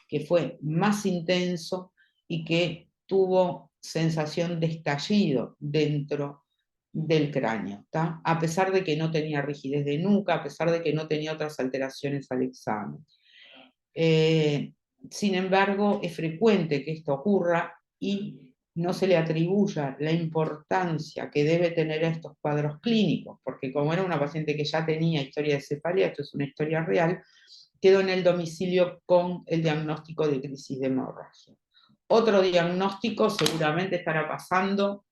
que fue más intenso y que tuvo sensación de estallido dentro del cráneo, ¿tá? A pesar de que no tenía rigidez de nuca, a pesar de que no tenía otras alteraciones al examen. Sin embargo, es frecuente que esto ocurra y no se le atribuya la importancia que debe tener a estos cuadros clínicos, porque como era una paciente que ya tenía historia de cefalea, esto es una historia real, quedó en el domicilio con el diagnóstico de crisis de hemorragia. Otro diagnóstico seguramente estará pasando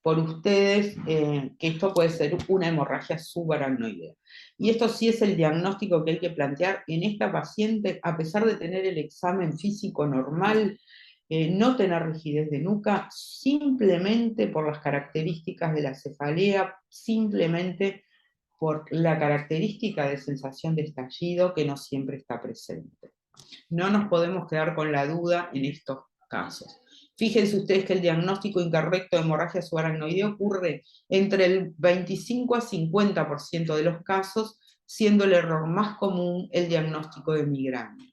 por ustedes, que esto puede ser una hemorragia subaracnoidea. Y esto sí es el diagnóstico que hay que plantear en esta paciente, a pesar de tener el examen físico normal, no tener rigidez de nuca, simplemente por las características de la cefalea, simplemente por la característica de sensación de estallido que no siempre está presente. No nos podemos quedar con la duda en estos casos. Fíjense ustedes que el diagnóstico incorrecto de hemorragia subaracnoidea ocurre entre el 25 a 50% de los casos, siendo el error más común el diagnóstico de migraña.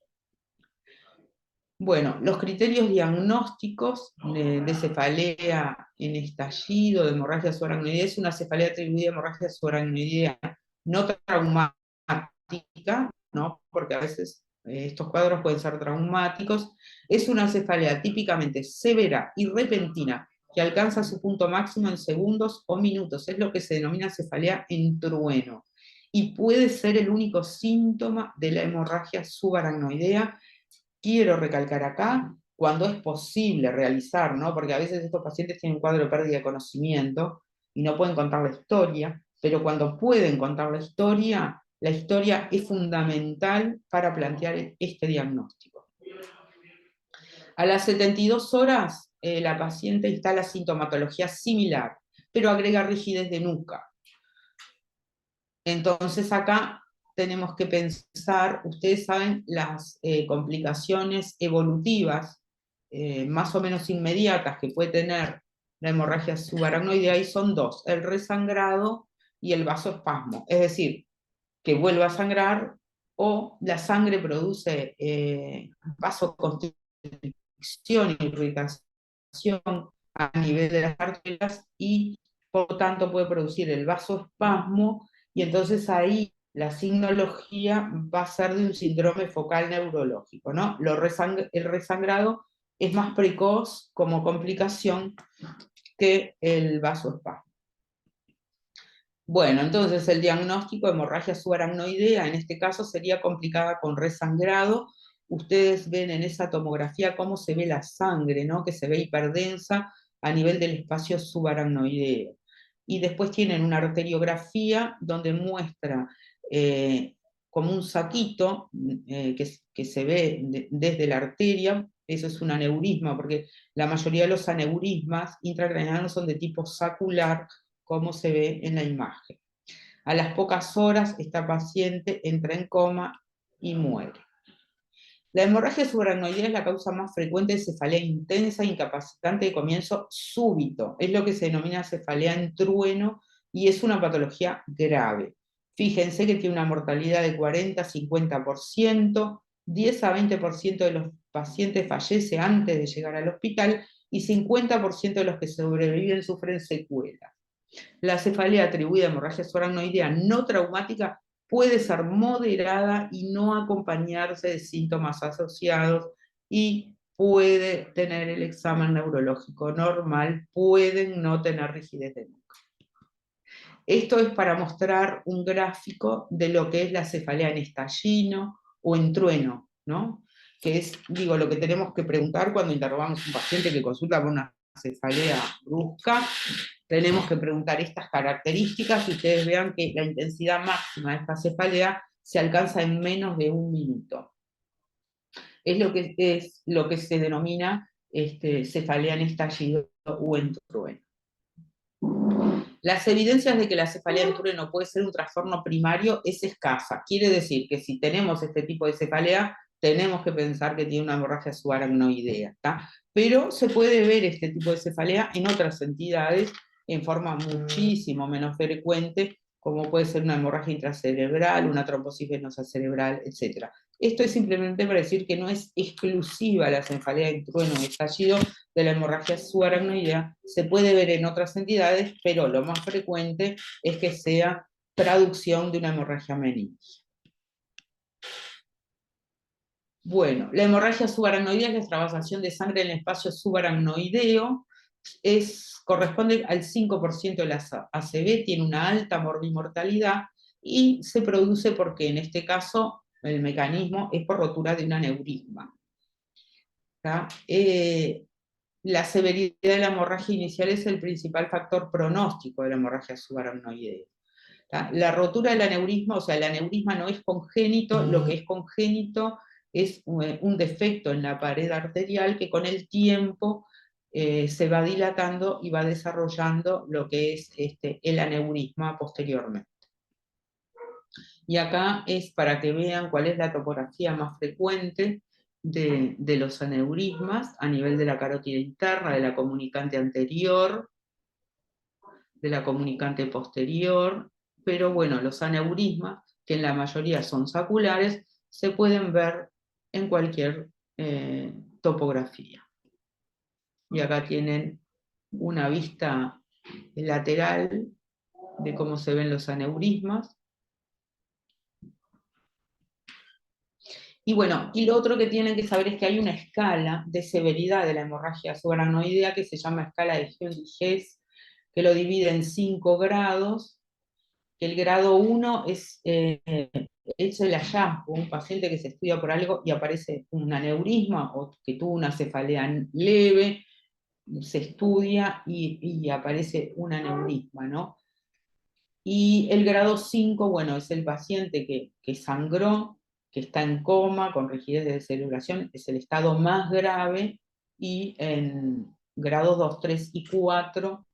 Bueno, los criterios diagnósticos de cefalea en estallido, de hemorragia subaracnoidea, es una cefalea atribuida a hemorragia subaracnoidea no traumática, ¿no? Porque a veces estos cuadros pueden ser traumáticos. Es una cefalea típicamente severa y repentina que alcanza su punto máximo en segundos o minutos. Es lo que se denomina cefalea en trueno. y puede ser el único síntoma de la hemorragia subaracnoidea. Quiero recalcar acá, cuando es posible realizar, ¿no? Porque a veces estos pacientes tienen un cuadro de pérdida de conocimiento y no pueden contar la historia, pero cuando pueden contar la historia es fundamental para plantear este diagnóstico. A las 72 horas, la paciente instala sintomatología similar, pero agrega rigidez de nuca. Entonces acá tenemos que pensar, ustedes saben, las complicaciones evolutivas más o menos inmediatas que puede tener la hemorragia subaracnoidea, y son dos: el resangrado y el vasoespasmo, es decir, que vuelva a sangrar o la sangre produce vasoconstricción y irritación a nivel de las arterias y por lo tanto puede producir el vasoespasmo, y entonces ahí la signología va a ser de un síndrome focal neurológico, ¿no? El resangrado es más precoz como complicación que el vasoespasmo. Bueno, entonces el diagnóstico de hemorragia subaracnoidea en este caso sería complicada con resangrado. Ustedes ven en esa tomografía cómo se ve la sangre, ¿no? Que se ve hiperdensa a nivel del espacio subaracnoideo. Y después tienen una arteriografía donde muestra como un saquito que se ve desde la arteria. Eso es un aneurisma, porque la mayoría de los aneurismas intracraneanos son de tipo sacular, como se ve en la imagen. A las pocas horas, esta paciente entra en coma y muere. La hemorragia subaracnoidea es la causa más frecuente de cefalea intensa e incapacitante de comienzo súbito. Es lo que se denomina cefalea en trueno y es una patología grave. Fíjense que tiene una mortalidad de 40-50%, 10 a 20% de los pacientes fallece antes de llegar al hospital y 50% de los que sobreviven sufren secuelas. La cefalea atribuida a hemorragia subaracnoidea no traumática puede ser moderada y no acompañarse de síntomas asociados, y puede tener el examen neurológico normal, pueden no tener rigidez de nuca. Esto es para mostrar un gráfico de lo que es la cefalea en estallino o en trueno, ¿no? Que es, digo, lo que tenemos que preguntar cuando interrogamos a un paciente que consulta por una cefalea brusca. Tenemos que preguntar estas características y ustedes vean que la intensidad máxima de esta cefalea se alcanza en menos de 1 minuto. Es lo que se denomina cefalea en estallido o en trueno. Las evidencias de que la cefalea en trueno puede ser un trastorno primario es escasa. Quiere decir que si tenemos este tipo de cefalea, tenemos que pensar que tiene una hemorragia subaracnoidea, ¿tá? Pero se puede ver este tipo de cefalea en otras entidades en forma muchísimo menos frecuente, como puede ser una hemorragia intracerebral, una trombosis venosa cerebral, etc. Esto es simplemente para decir que no es exclusiva la cefalea en trueno o estallido de la hemorragia subaracnoidea, se puede ver en otras entidades, pero lo más frecuente es que sea traducción de una hemorragia meningia. Bueno, la hemorragia subaracnoidea es la extravasación de sangre en el espacio subaracnoideo, corresponde al 5% de las ACV, tiene una alta morbimortalidad y se produce porque en este caso el mecanismo es por rotura de un aneurisma. La severidad de la hemorragia inicial es el principal factor pronóstico de la hemorragia subaracnoidea. La rotura del aneurisma, o sea, el aneurisma no es congénito, lo que es congénito es un defecto en la pared arterial que con el tiempo se va dilatando y va desarrollando lo que es el aneurisma posteriormente. Y acá es para que vean cuál es la topografía más frecuente de los aneurismas a nivel de la carótida interna, de la comunicante anterior, de la comunicante posterior, pero bueno, los aneurismas, que en la mayoría son saculares, se pueden ver en cualquier topografía. Y acá tienen una vista lateral de cómo se ven los aneurismas. Y bueno, y lo otro que tienen que saber es que hay una escala de severidad de la hemorragia subaracnoidea que se llama escala de Hess, que lo divide en 5 grados, que el grado 1 es el hallazgo, un paciente que se estudia por algo y aparece un aneurisma o que tuvo una cefalea leve, se estudia y aparece un aneurisma, ¿no? Y el grado 5, bueno, es el paciente que sangró, que está en coma, con rigidez de descelulación, es el estado más grave, y en grados 2, 3 y 4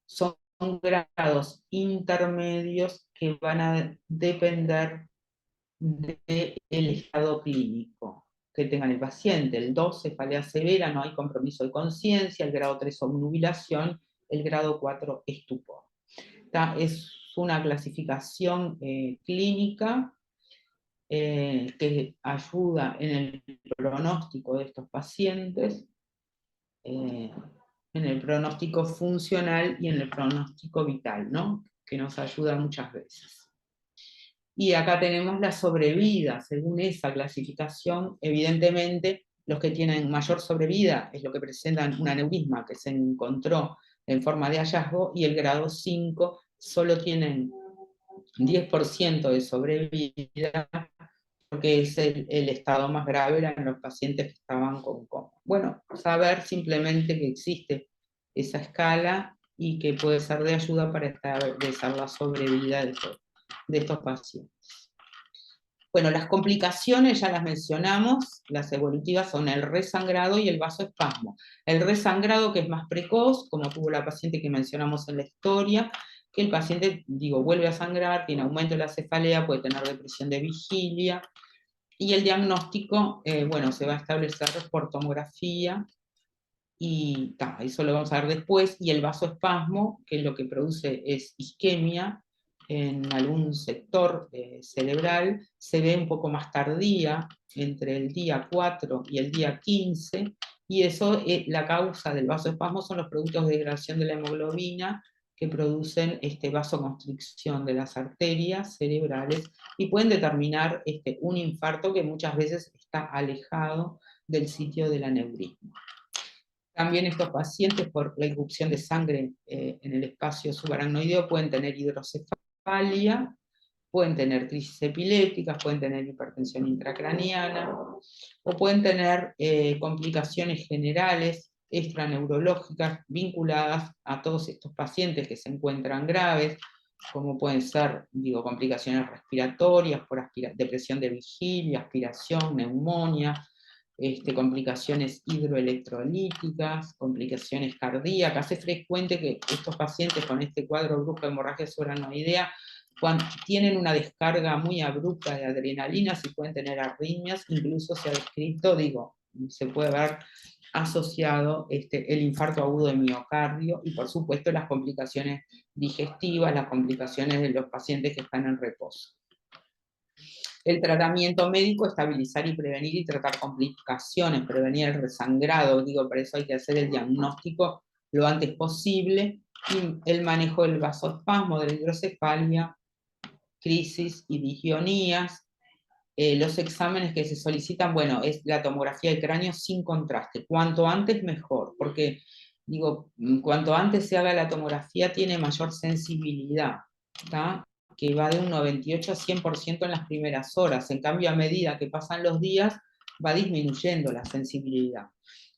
son grados intermedios que van a depender del estado clínico que tenga el paciente. El 2, cefalea severa, no hay compromiso de conciencia; el grado 3, obnubilación; el grado 4, estupor. Es una clasificación clínica que ayuda en el pronóstico de estos pacientes, eh, en el pronóstico funcional y en el pronóstico vital, ¿no? Que nos ayuda muchas veces. Y acá tenemos la sobrevida. Según esa clasificación, evidentemente, los que tienen mayor sobrevida es lo que presentan un aneurisma que se encontró en forma de hallazgo, y el grado 5 solo tienen 10% de sobrevida, porque es el estado más grave, eran los pacientes que estaban con coma. Bueno, saber simplemente que existe esa escala y que puede ser de ayuda para establecer la sobrevida de estos pacientes. Bueno, las complicaciones ya las mencionamos, las evolutivas son el resangrado y el vasoespasmo. El resangrado, que es más precoz, como tuvo la paciente que mencionamos en la historia, que el paciente, vuelve a sangrar, tiene aumento de la cefalea, puede tener depresión de vigilia, y el diagnóstico, bueno, se va a establecer por tomografía, y eso lo vamos a ver después. Y el vasoespasmo, que lo que produce es isquemia en algún sector cerebral, se ve un poco más tardía, entre el día 4 y el día 15, y eso, la causa del vasoespasmo son los productos de degradación de la hemoglobina que producen vasoconstricción de las arterias cerebrales y pueden determinar un infarto que muchas veces está alejado del sitio del aneurisma. También estos pacientes, por la irrupción de sangre en el espacio subaracnoideo, pueden tener hidrocefalia, pueden tener crisis epilépticas, pueden tener hipertensión intracraniana, o pueden tener complicaciones generales extraneurológicas vinculadas a todos estos pacientes que se encuentran graves, como pueden ser, complicaciones respiratorias por depresión de vigilia, aspiración, neumonía, complicaciones hidroelectrolíticas, complicaciones cardíacas. Es frecuente que estos pacientes con este cuadro brusco de hemorragia subaracnoidea, cuando tienen una descarga muy abrupta de adrenalina, sí pueden tener arritmias, incluso se ha descrito, se puede ver asociado el infarto agudo de miocardio, y por supuesto las complicaciones digestivas, las complicaciones de los pacientes que están en reposo. El tratamiento médico, estabilizar y prevenir y tratar complicaciones, prevenir el resangrado, para eso hay que hacer el diagnóstico lo antes posible, y el manejo del vasoespasmo, de la hidrocefalia, crisis y disgionías. Los exámenes que se solicitan, bueno, es la tomografía de cráneo sin contraste, cuanto antes mejor, porque cuanto antes se haga la tomografía tiene mayor sensibilidad, ¿tá? Que va de un 98 a 100% en las primeras horas. En cambio, a medida que pasan los días, va disminuyendo la sensibilidad.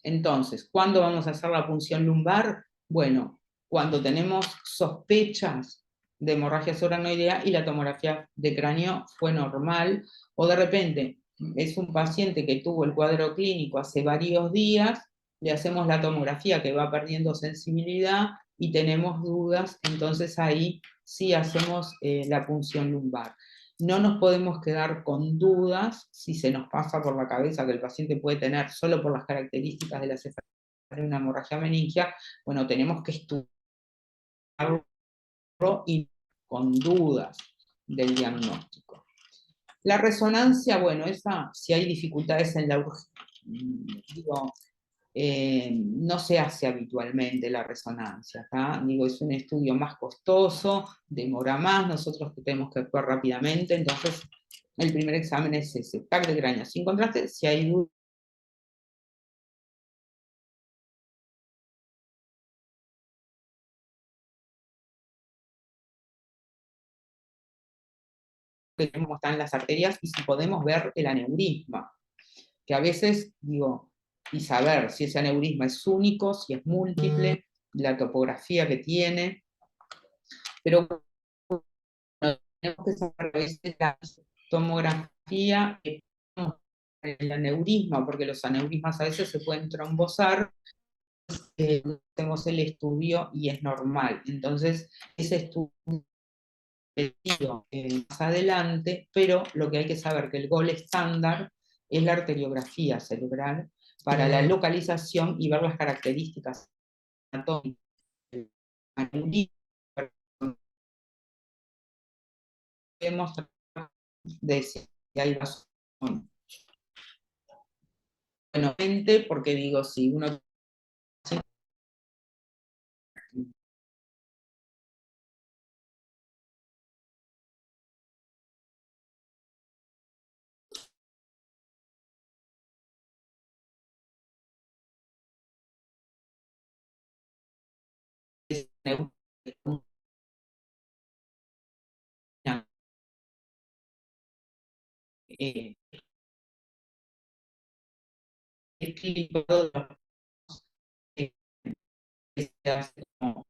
Entonces, ¿cuándo vamos a hacer la punción lumbar? Bueno, cuando tenemos sospechas de hemorragia subaracnoidea y la tomografía de cráneo fue normal, o de repente es un paciente que tuvo el cuadro clínico hace varios días, le hacemos la tomografía que va perdiendo sensibilidad y tenemos dudas, entonces ahí sí hacemos la punción lumbar. No nos podemos quedar con dudas si se nos pasa por la cabeza que el paciente puede tener, solo por las características de la cefalea, una hemorragia meningia. Bueno, tenemos que estudiarlo y con dudas del diagnóstico. La resonancia, bueno, si hay dificultades en la no se hace habitualmente la resonancia, es un estudio más costoso, demora más, nosotros tenemos que actuar rápidamente, entonces el primer examen es ese, TAC de cráneo sin contraste. Si hay dudas que cómo están las arterias y si podemos ver el aneurisma, que a veces digo, y saber si ese aneurisma es único, si es múltiple, la topografía que tiene, pero tenemos que saber a veces la tomografía, el aneurisma, porque los aneurismas a veces se pueden trombosar, hacemos el estudio y es normal. Entonces, ese estudio más adelante, pero lo que hay que saber que el gol estándar es la arteriografía cerebral para la localización y ver las características anatómicas del aneurisma. Podemos de si hay razón. Bueno, porque digo, si uno tiene eh, el clínico, eh, se hace como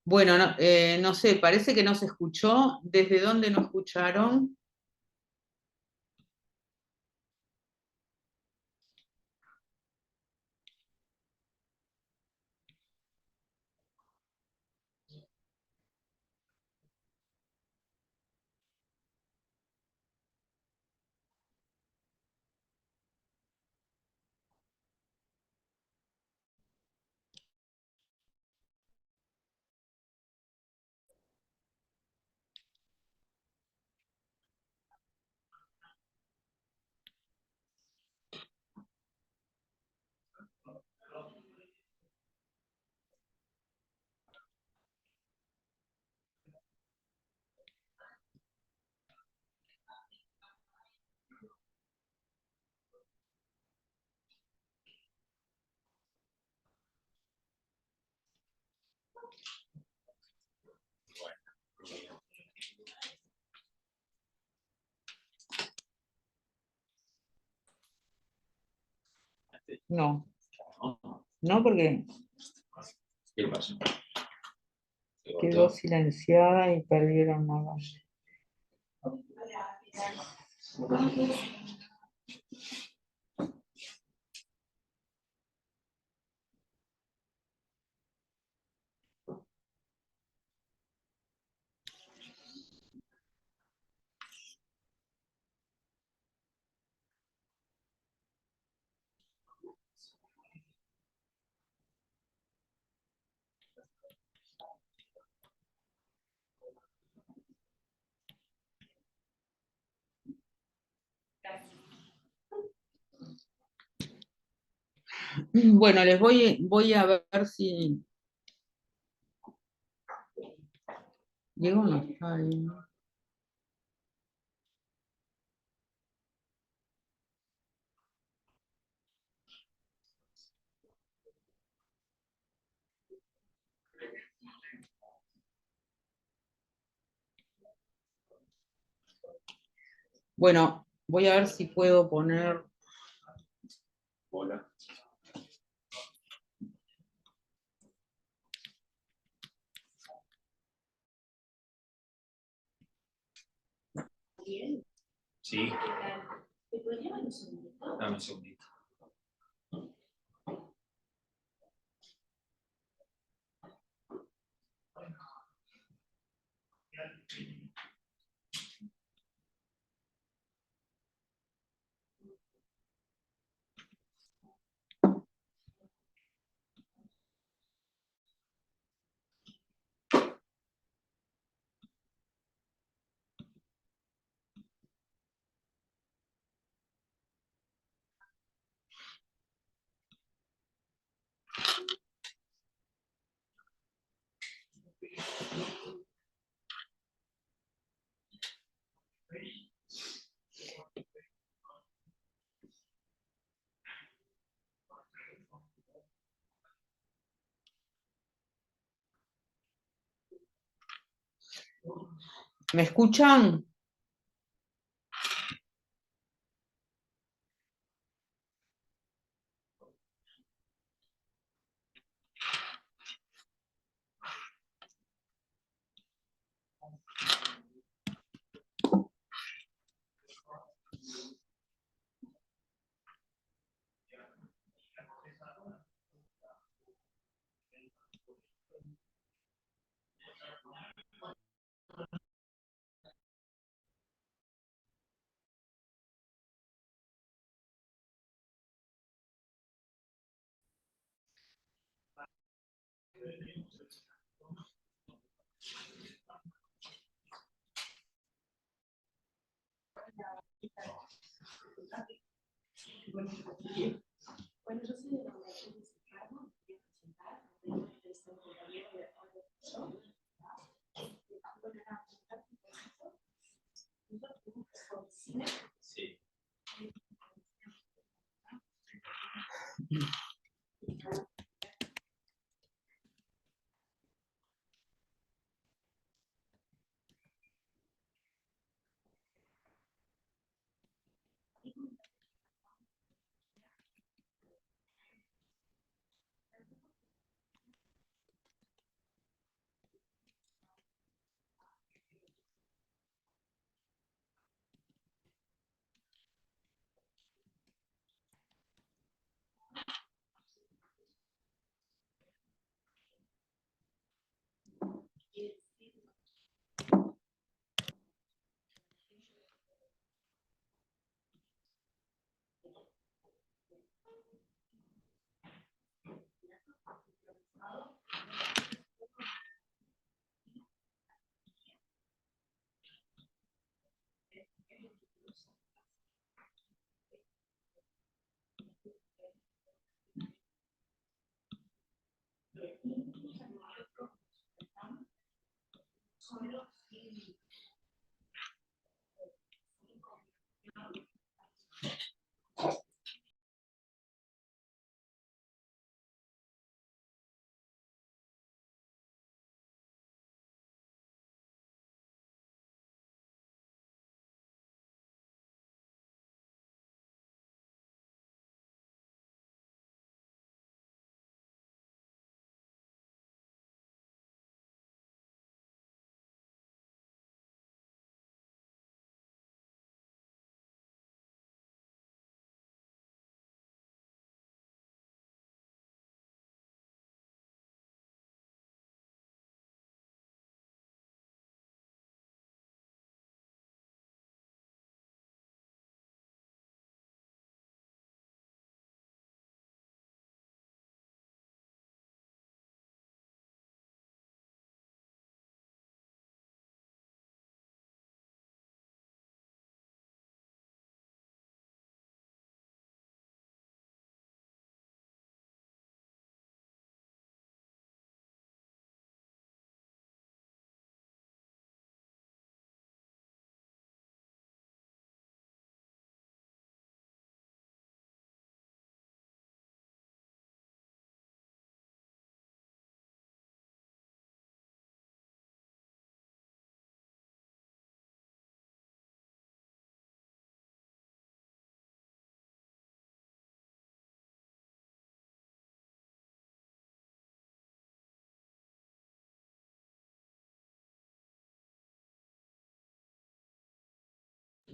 Bueno, no, no sé, parece que no se escuchó. ¿Desde dónde no escucharon? No, no porque ¿Qué pasó? ¿Se quedó cortó? silenciada y perdieron nada. Bueno, voy a ver si Diego no está ahí. Bueno, voy a ver si puedo poner. Hola. Sí. Dame un segundito. ¿Me escuchan? Sí.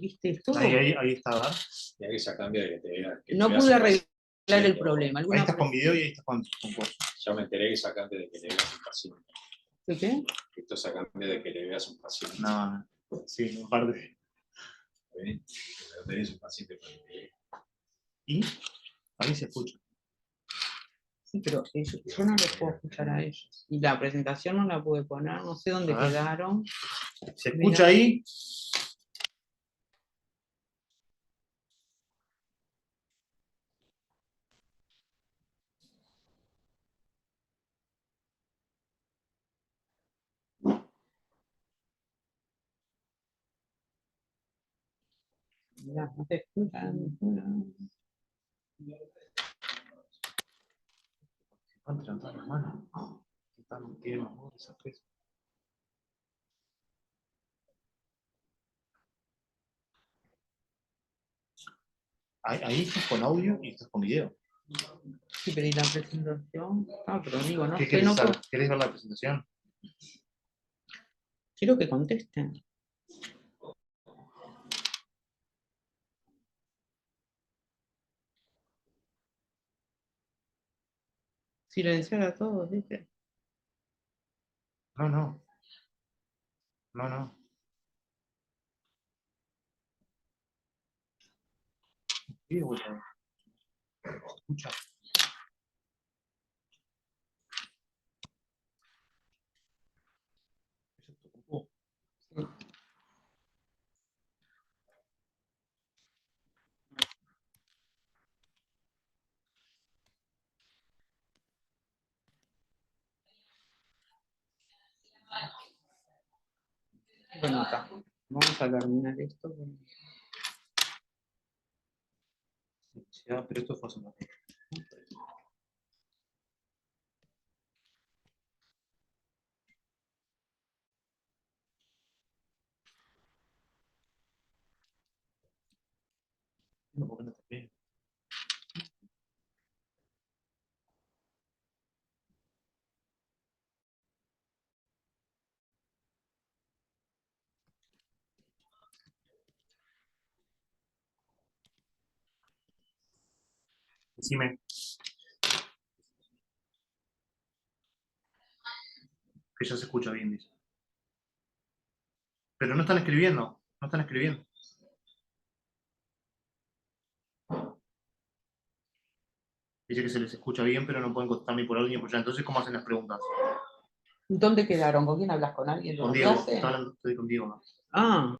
viste, todo. Ahí está, ¿verdad? Tiene que ser a cambio de que te vea. No pude arreglar el problema. Ahí ¿Alguna estás con video y ahí estás con voz. Ya me enteré que es a cambio de que le veas un paciente. ¿Qué? Esto es a cambio de que le veas un paciente. No, sí, en parte. ¿Sí? No tenés un paciente para que te vea. ¿Y? Ahí se escucha. Sí, pero yo no los puedo escuchar a ellos. Y la presentación no la pude poner, no sé dónde A ver. quedaron. ¿Se escucha ahí? Mirá, no se escuchan. Van a levantar las manos. Tienen más voz, esa presa. Ahí estás con audio y estás con video. Sí, pedí la presentación. Ah, pero digo, no ¿Qué sé, querés no hacer? puedo- ¿Querés ver la presentación? quiero que contesten. Silenciar a todos, ¿viste? No, no. No, no. Sí, güey. Escucha. Eso te ocupó. Sí. Bueno, acá. Vamos a terminar esto. Sí, pero esto fue hace un rato. No, porque no te veo. Decime. Que ya se escucha bien, dice. Pero no están escribiendo. No están escribiendo. Dice que se les escucha bien, pero no pueden contestar ni por audio ni por allá. Entonces, ¿cómo hacen las preguntas? ¿Dónde quedaron? ¿Con quién hablas? ¿Con alguien de Con la Diego. clase? Estoy con Diego, ¿no? Ah,